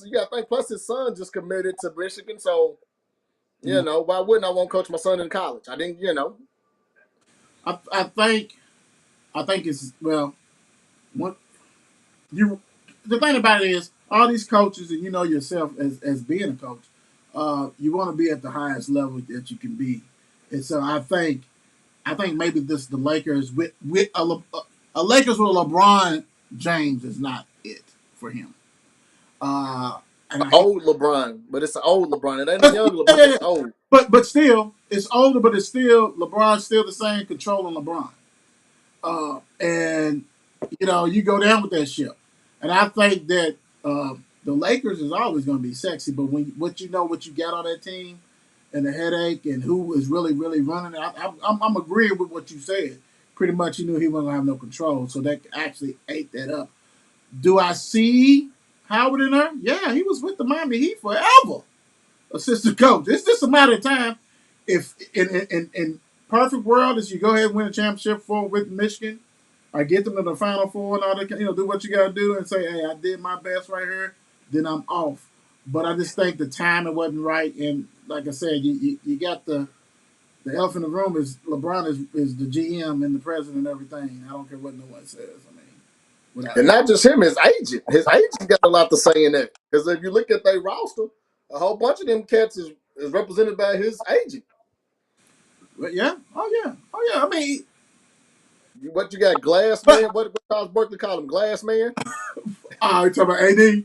You gotta think. Plus his son just committed to Michigan, so yeah. why wouldn't I want to coach my son in college? I didn't. I think it's well. What you the thing about it is all these coaches and you know yourself as being a coach, you want to be at the highest level that you can be, and so I think maybe the Lakers with a Lakers with LeBron James is not it for him. Uh, and I hate, Old LeBron, but it's an old LeBron. It ain't a but, young yeah, LeBron. yeah, yeah. It's old. but still, it's older, but it's still LeBron's still the same controlling LeBron. And you go down with that ship. And I think that the Lakers is always going to be sexy, but when what you got on that team, and the headache, and who is really really running, I'm agreeing with what you said. Pretty much, you knew he wasn't going to have no control, so that actually ate that up. Do I see Howard in there? Yeah, he was with the Miami Heat forever, assistant coach. It's just a matter of time. If in perfect world is you go ahead and win a championship for with Michigan, or get them to the Final Four and all that, do what you got to do and say, hey, I did my best right here, then I'm off. But I just think the timing wasn't right, and like I said, you got the elephant in the room is LeBron is the GM and the president and everything. I don't care what no one says. I mean, without, And not just him, his agent. His agent got a lot to say in that. Because if you look at their roster, a whole bunch of them cats is represented by his agent. but yeah, oh yeah. I mean, What you got, Glass but Man? What Charles Barkley call him, Glass Man? you talking about AD,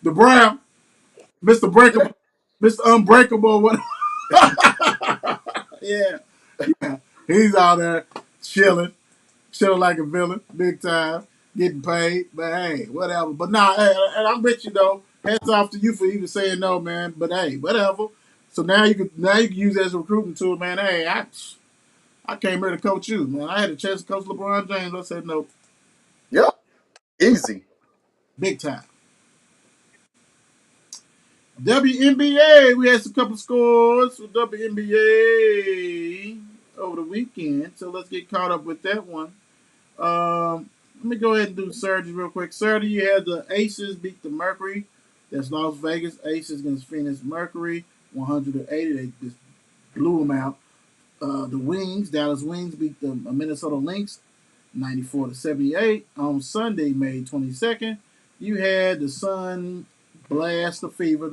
the Brown, Mister Yeah. Breakable, Mister Unbreakable, what? Yeah, yeah. He's out there chilling, Chilling like a villain, big time, getting paid. But hey, whatever. But nah, hey, and I'm with you though. Hats off to you for even saying no, man. But hey, whatever. So now you can use it as a recruiting tool, man. Hey, I came here to coach you, man. I had a chance to coach LeBron James. I said no, Yep, easy. big time. WNBA, we had some couple scores for WNBA over the weekend. So let's get caught up with that one. Let me go ahead and do Saturday real quick. Saturday, you had the Aces beat the Mercury. That's Las Vegas. Aces against Phoenix Mercury, 180. They just blew them out. The Wings, Dallas Wings beat the Minnesota Lynx, 94 to 78. On Sunday, May 22nd, you had the Sun blast the Fever,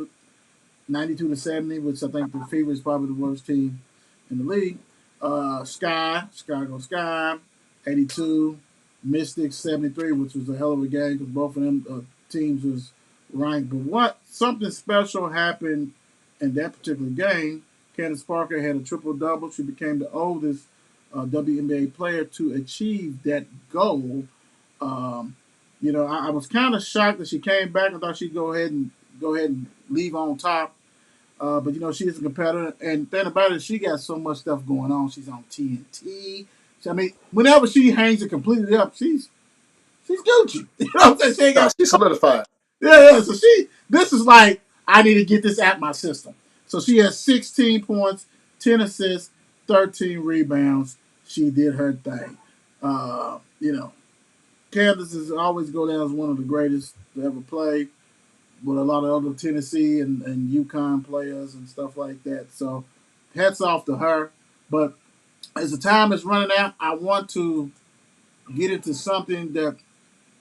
92 to 70, which I think the Fever is probably the worst team in the league. Chicago Sky, 82. Mystics, 73, which was a hell of a game because both of them teams was ranked. But something special happened in that particular game. Candace Parker had a triple double. She became the oldest WNBA player to achieve that goal. Um, I was kind of shocked that she came back. I thought she'd go ahead and leave on top. But she's a competitor, and thing about it, she got so much stuff going on. She's on TNT. I mean, whenever she hangs it completely up, she's Gucci. You know what I'm saying? She ain't Nah, got she solidified. yeah. So this is like I need to get this out my system. So she has 16 points, 10 assists, 13 rebounds. She did her thing. Uh, you know, Kansas is always go down as one of the greatest to ever play with a lot of other Tennessee and UConn players and stuff like that. So hats off to her. But as the time is running out, I want to get into something that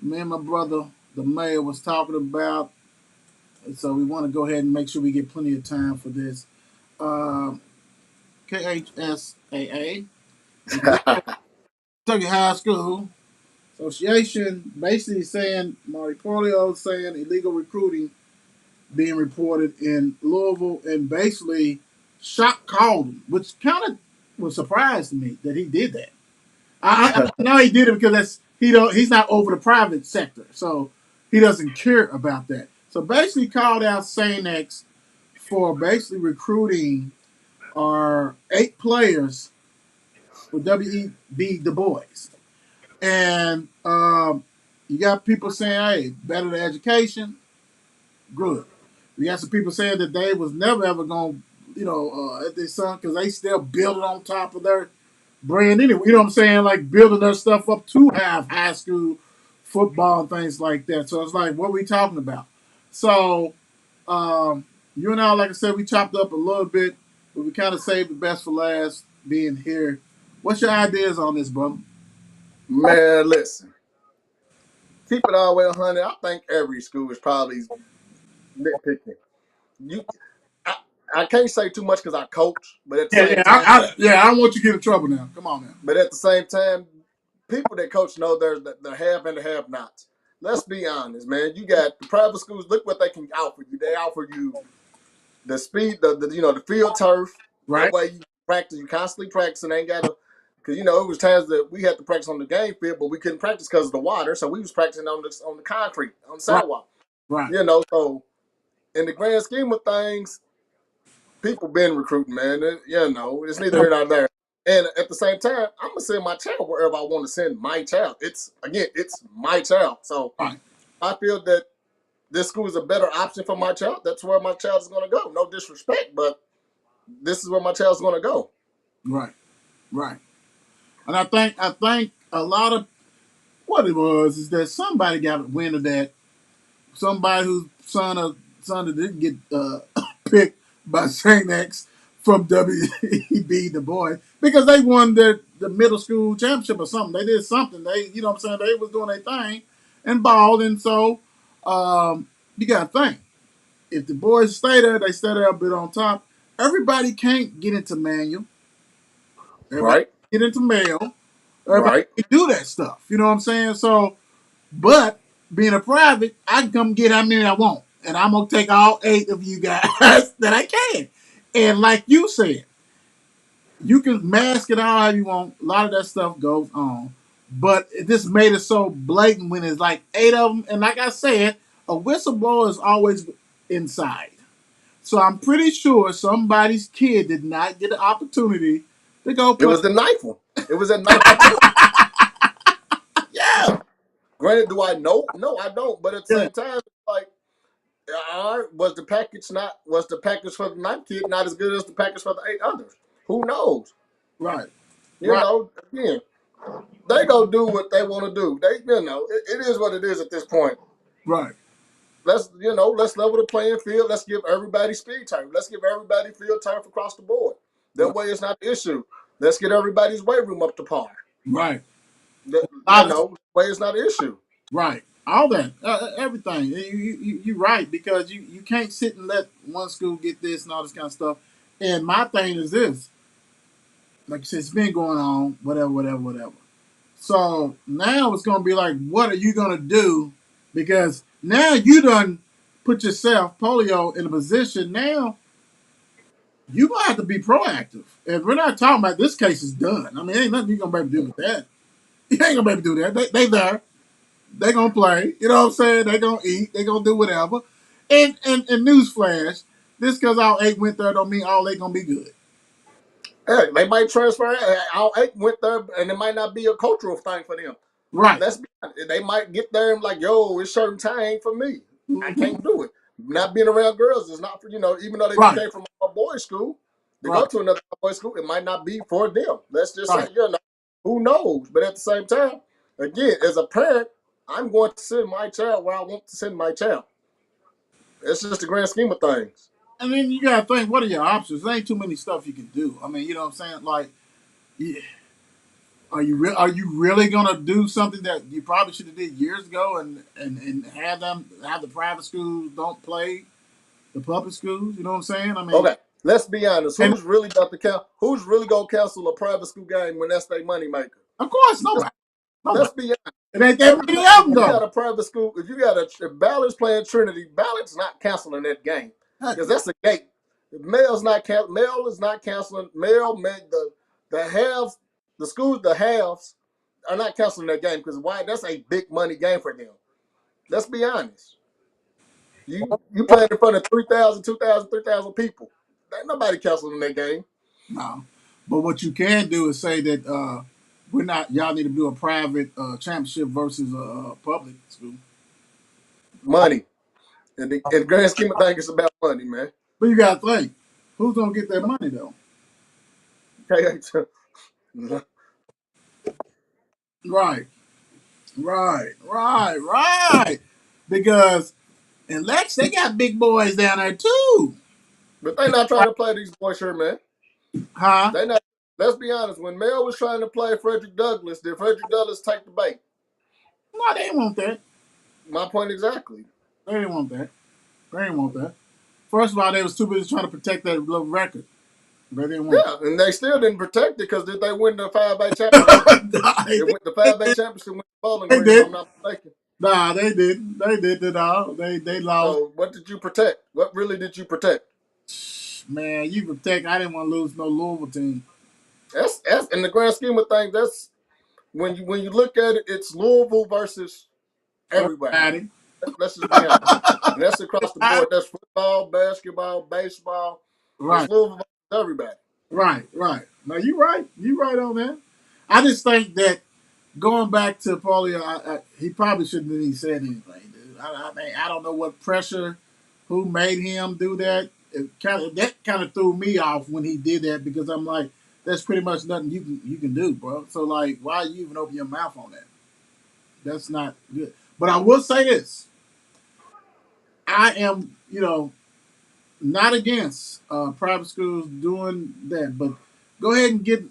me and my brother, the mayor, was talking about. And so we want to go ahead and make sure we get plenty of time for this. Um, KHSAA, Kentucky High School Association, basically saying, Marty Polio saying illegal recruiting being reported in Louisville, and basically shock called him, which kind of was surprised to me that he did that. I know he did it because he's not over the private sector, so he doesn't care about that. So basically, called out Saint X for basically recruiting our 8 players for WEB Du Bois, and you got people saying, "Hey, better the education, good." We got some people saying that they was never ever going, at their son because they still building on top of their brand anyway. You know what I'm saying? Like building their stuff up to have high school football and things like that. So it's like, what are we talking about? So you and I, like I said, we chopped up a little bit, but we kind of saved the best for last being here. What's your ideas on this, brother? Man, listen. Keep it all the way 100. I think every school is probably nitpicking. You, I, I can't say too much because I coach, but at the Yeah, same yeah, time, I don't want you to get in trouble now. Come on now. but at the same time, people that coach know there's the have and the have nots. Let's be honest, man. You got the private schools. Look what they can offer you. They offer you the speed, the field turf. That Right, way you practice. You constantly practicing. Ain't got to, because it was times that we had to practice on the game field, but we couldn't practice because of the water. So we was practicing on the concrete on the right, sidewalk. right. So in the grand scheme of things, people been recruiting, man. It's neither here nor there. And at the same time, I'm gonna send my child wherever I want to send my child. It's my child. So Right, I feel that this school is a better option for my child. That's where my child is gonna go. No disrespect, but this is where my child's gonna go. right, right. And I think a lot of what it was is that somebody got wind of that. Somebody whose son that didn't get picked by Saint X from WEB Du Bois because they won the middle school championship or something. They did something. They what I'm saying, they was doing their thing and balled. And so you got to think if the boys stay there, they stay there a bit on top. Everybody can't get into manual. Everybody Right, can get into mail. Everybody right, can do that stuff. You know what I'm saying? So but being a private, I can come get how many I want. And I'm going to take all 8 of you guys that I can. And like you said, you can mask it all how you want. A lot of that stuff goes on. But it just made it so blatant when it's like 8 of them. And like I said, a whistleblower is always inside. So I'm pretty sure somebody's kid did not get an opportunity to go It play. was the ninth one. It was a ninth attempt. Yeah, Granted, do I know? No, I don't. But at the yeah, same time, like, was the package for the ninth kid not as good as the package for the 8 others? Who knows? right, You right, know, again, they go do what they want to do. It is what it is at this point. right, Let's level the playing field. Let's give everybody speed time. Let's give everybody field time across the board. That right, way, it's not an issue. Let's get everybody's weight room up to par. right. That, A lot of way it's not an issue. right, all that, everything. You're right because you can't sit and let one school get this and all this kind of stuff. And my thing is this, like I said, it's been going on, whatever, whatever, whatever. So now it's gonna be like, what are you gonna do? Because now you done put yourself, polio, in a position now you gonna have to be proactive. And we're not talking about this case is done. I mean, ain't nothing you gonna be able to do with that. You ain't gonna be able to do that. They there. They gonna play. You know what I'm saying? They gonna eat. They gonna do whatever. And newsflash, this because all 8 went there don't mean all 8 gonna be good. Hey, they might transfer. All 8 went there, and it might not be a cultural thing for them. Right. Let's be honest. They might get there and like, yo, it's certain time ain't for me. I Mm-hmm. can't do it. Not being around girls is not for even though they Right. came from a boys' school, to go Right. to another boys' school, it might not be for them. Let's just say, Right. who knows? But at the same time, again, as a parent, I'm going to send my child where I want to send my child. It's just the grand scheme of things. And then you gotta think, what are your options? There ain't too many stuff you can do. I mean, you know what I'm saying? Like, yeah, are you really gonna do something that you probably should have did years ago and have the private schools don't play the public schools? You know what I'm saying? I mean, Okay, let's be honest. and Who's really gonna cancel a private school game when that's their moneymaker? of course Let's, nobody, nobody. let's be honest. It ain't that many Everybody, of if them you got though. a private school, if you got a Ballard's playing Trinity, Ballard's not canceling that game Heck because no. that's a gate. Male is not canceling. The halves, the schools, the halves are not canceling that game because why? That's a big money game for them. Let's be honest. You playing in front of 3,000, 2,000, 3,000 people. Ain't nobody canceling that game. No. But what you can do is say that we're not. Y'all need to do a private championship versus a public school. Money. In the grand scheme of things, it's about money, man. But you gotta think, who's gonna get that money though? Right. Right, right, right. Because in Lex, they got big boys down there too. But they not trying to play these boys here, man. Huh? They not. Let's be honest. When Mel was trying to play Frederick Douglass, did Frederick Douglass take the bait? No, they didn't want that. My point exactly. They didn't want that. They didn't want that. First of all, they was too busy trying to protect that little record. They didn't want Yeah, and they still didn't protect it because did they win the 5A championship? that. Nah, It went the 5A championship went to Bowling they Green, if I'm did. not mistaken. Nah, they didn't. They did it all. They lost. So what did you protect? What really did you protect? Man, you protect. I didn't want to lose no Louisville team. That's in the grand scheme of things. That's when you look at it, it's Louisville versus everybody. Everybody. Let's just be honest. And that's across the board. That's football, basketball, baseball. It's Right. Louisville versus everybody. Right. Right. No, you right. You right on that. I just think that going back to Paulie, he probably shouldn't have even said anything, dude. I mean, I don't know what pressure, who made him do that. That kind of threw me off when he did that because I'm like, that's pretty much nothing you can do, bro. So like, why you even open your mouth on that? That's not good. But I will say this: I am, not against private schools doing that, but go ahead and get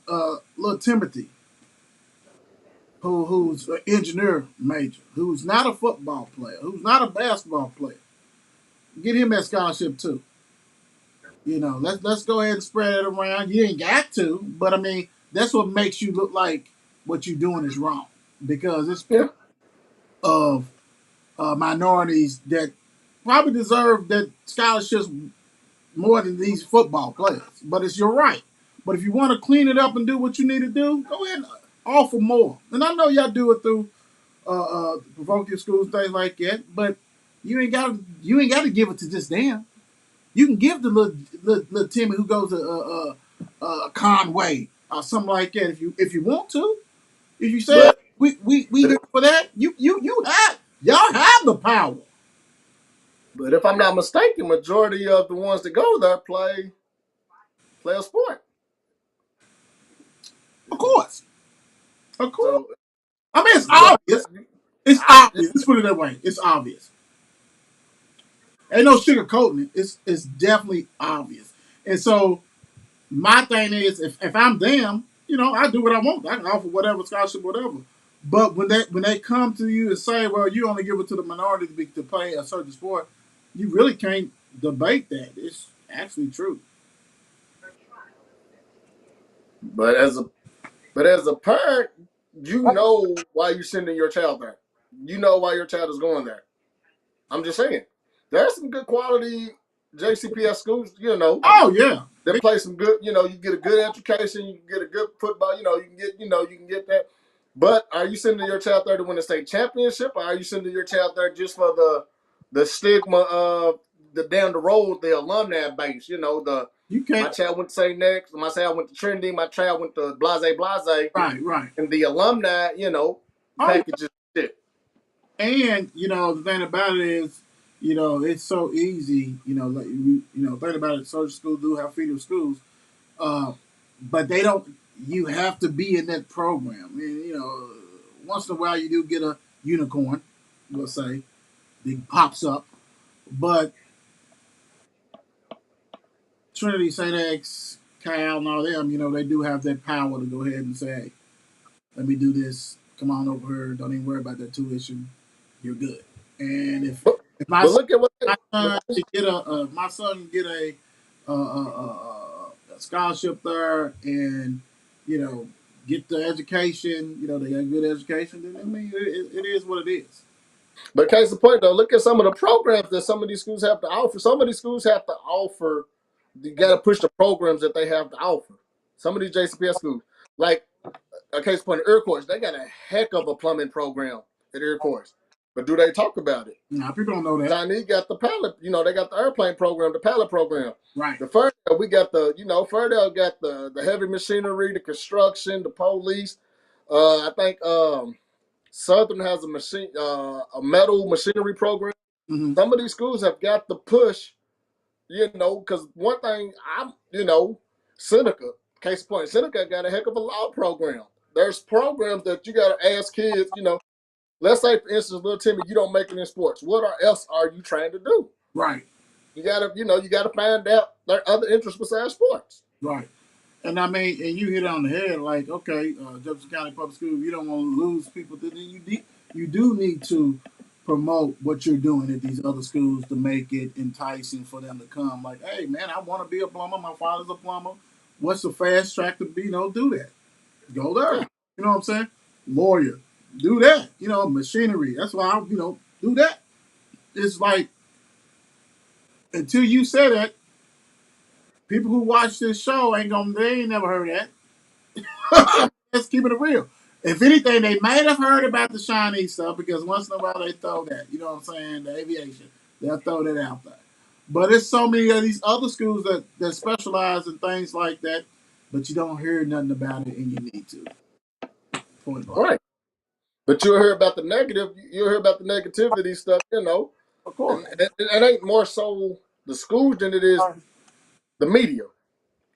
little Timothy who's an engineer major, who's not a football player, who's not a basketball player. Get him that scholarship too. Let's go ahead and spread it around. You ain't got to, but I mean that's what makes you look like what you're doing is wrong because it's Yeah. of minorities that probably deserve that scholarships more than these football players. But it's your right. But if you want to clean it up and do what you need to do, go ahead. offer more. And I know y'all do it through provoking schools, things like that. But you ain't got to give it to just them. You can give the little Timmy who goes to Conway or something like that if you want to. If you say But we but here for that, you have y'all have the power. but if I'm not mistaken, majority of the ones that go there play a sport. Of course, of course. So I mean, it's you got obvious. It's obvious. Let's put it that way. It's obvious. Ain't no sugarcoating it. It's definitely obvious. And so my thing is, if I'm them, I do what I want. I can offer whatever scholarship, whatever. But when they come to you and say, well, you only give it to the minority to play a certain sport, you really can't debate that. It's actually true. but as a parent, you know why you're sending your child there. You know why your child is going there. I'm just saying. There's some good quality JCPS schools, Oh yeah, they play some good, you get a good education, you can get a good football, you can get that. But are you sending your child there to win a state championship, or are you sending your child there just for the stigma of the down the road, the alumni base? The you my can't. child went to St. Next, my child went to Trinity, my child went to Blase, Right, right. and the alumni, Oh, packages shit. and the thing about it is, it's so easy. Like thing about it, social schools do have feeder schools, uh, but they don't. You have to be in that program. I mean, once in a while you do get a unicorn, we'll say, that pops up. But Trinity, St. X, Cal, and all them, they do have that power to go ahead and say, hey, let me do this. Come on over here. Don't even worry about that tuition. You're good. And But if but look at my what son can get my son can get a scholarship there, and get the education. They got good education. Then I mean, it is what it is. But case in point, though, look at some of the programs that some of these schools have to offer. Some of these schools have to offer. You got to push the programs that they have to offer. Some of these JCPS schools, like a case in point, Air Course, they got a heck of a plumbing program at Air Course. But do they talk about it? Now people don't know that. Johnny got the pilot. They got the airplane program, the pilot program. Right. The Ferdale, we got Ferdale got the heavy machinery, the construction, the police. I think Southern has a metal machinery program. Mm-hmm. Some of these schools have got to push, because one thing Seneca, case in point, Seneca got a heck of a law program. There's programs that you got to ask kids, let's say, for instance, little Timmy, you don't make it in sports. What else are you trying to do? Right. You gotta find out their other interests besides sports. Right. And I mean, and you hit it on the head. Like, okay, Jefferson County Public School. If you don't want to lose people, then you do need to promote what you're doing at these other schools to make it enticing for them to come. Like, hey, man, I want to be a plumber. My father's a plumber. What's the fast track to be? Do that. Go there. Yeah, You know what I'm saying? Lawyer, do that. Machinery. That's why do that. It's like until you say that, people who watch this show they ain't never heard that. Let's keep it real. If anything, they might have heard about the shiny stuff because once in a while they throw that. You know what I'm saying? The aviation. They'll throw that out there. But there's so many of these other schools that specialize in things like that, but you don't hear nothing about it and you need to. Point blank. right. But you'll hear about the negative. You'll hear about the negativity stuff, Of course. and it ain't more so the schools than it is the media.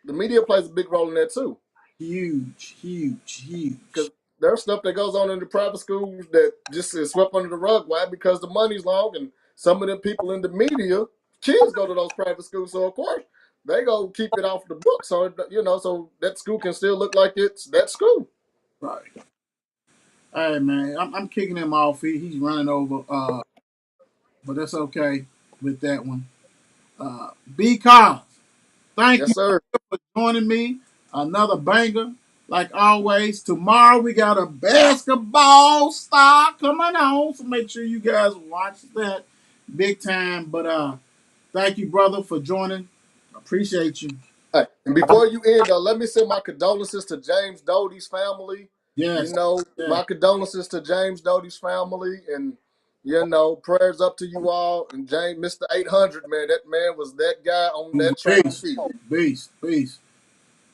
The media plays a big role in that too. Huge, huge, Because huge. there's stuff that goes on in the private schools that just is swept under the rug. Why? Because the money's long, and some of the people in the media, kids go to those private schools, so of course they go keep it off the book, so so that school can still look like it's that school. Right. Hey man, I'm kicking him off. He's running over. But that's okay with that one. Because thank you Yes, sir. for joining me. Another banger. Like always, tomorrow we got a basketball star coming on. So make sure you guys watch that big time. But thank you, brother, for joining. Appreciate you. Hey, and before you end, let me send my condolences to James Doty's family. You Yes. know, Yeah. my condolences to James Doty's family, and prayers up to you all. And James, Mr. 800, man, that man was that guy on that track Peace. field. Peace. Peace.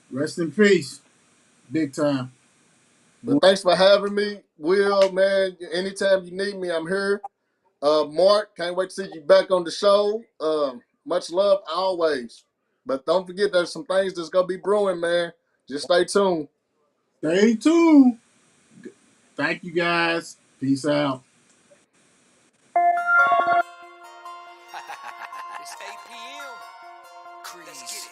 Rest in peace. Big time. But thanks for having me, Will, man. Anytime you need me, I'm here. Mark, can't wait to see you back on the show. Much love always. But don't forget there's some things that's gonna be brewing, man. Just stay tuned. Stay tuned. Thank you guys. Peace out. It's 8 p.m. Crease. Let's get it.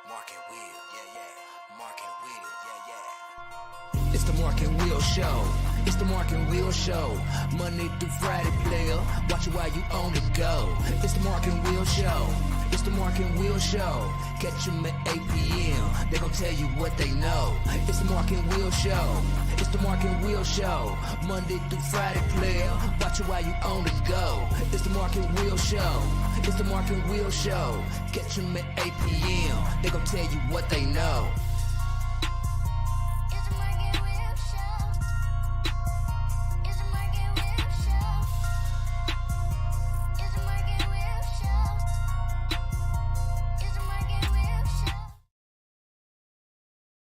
Mark and Will, yeah. Mark and Will, yeah. It's the Mark and Will Show. It's the Mark and Will Show. Monday through Friday, player. Watch it while you on the go. It's the Mark and Will Show. It's the Mark and Will Show. Catch them at 8 p.m. They gon' tell you what they know. It's the Mark and Will Show. It's the Mark and Will Show. Monday through Friday, player. Watch it while you on the go. It's the Mark and Will Show. It's the Mark and Will Show. Catch them at 8 p.m. They gon' tell you what they know.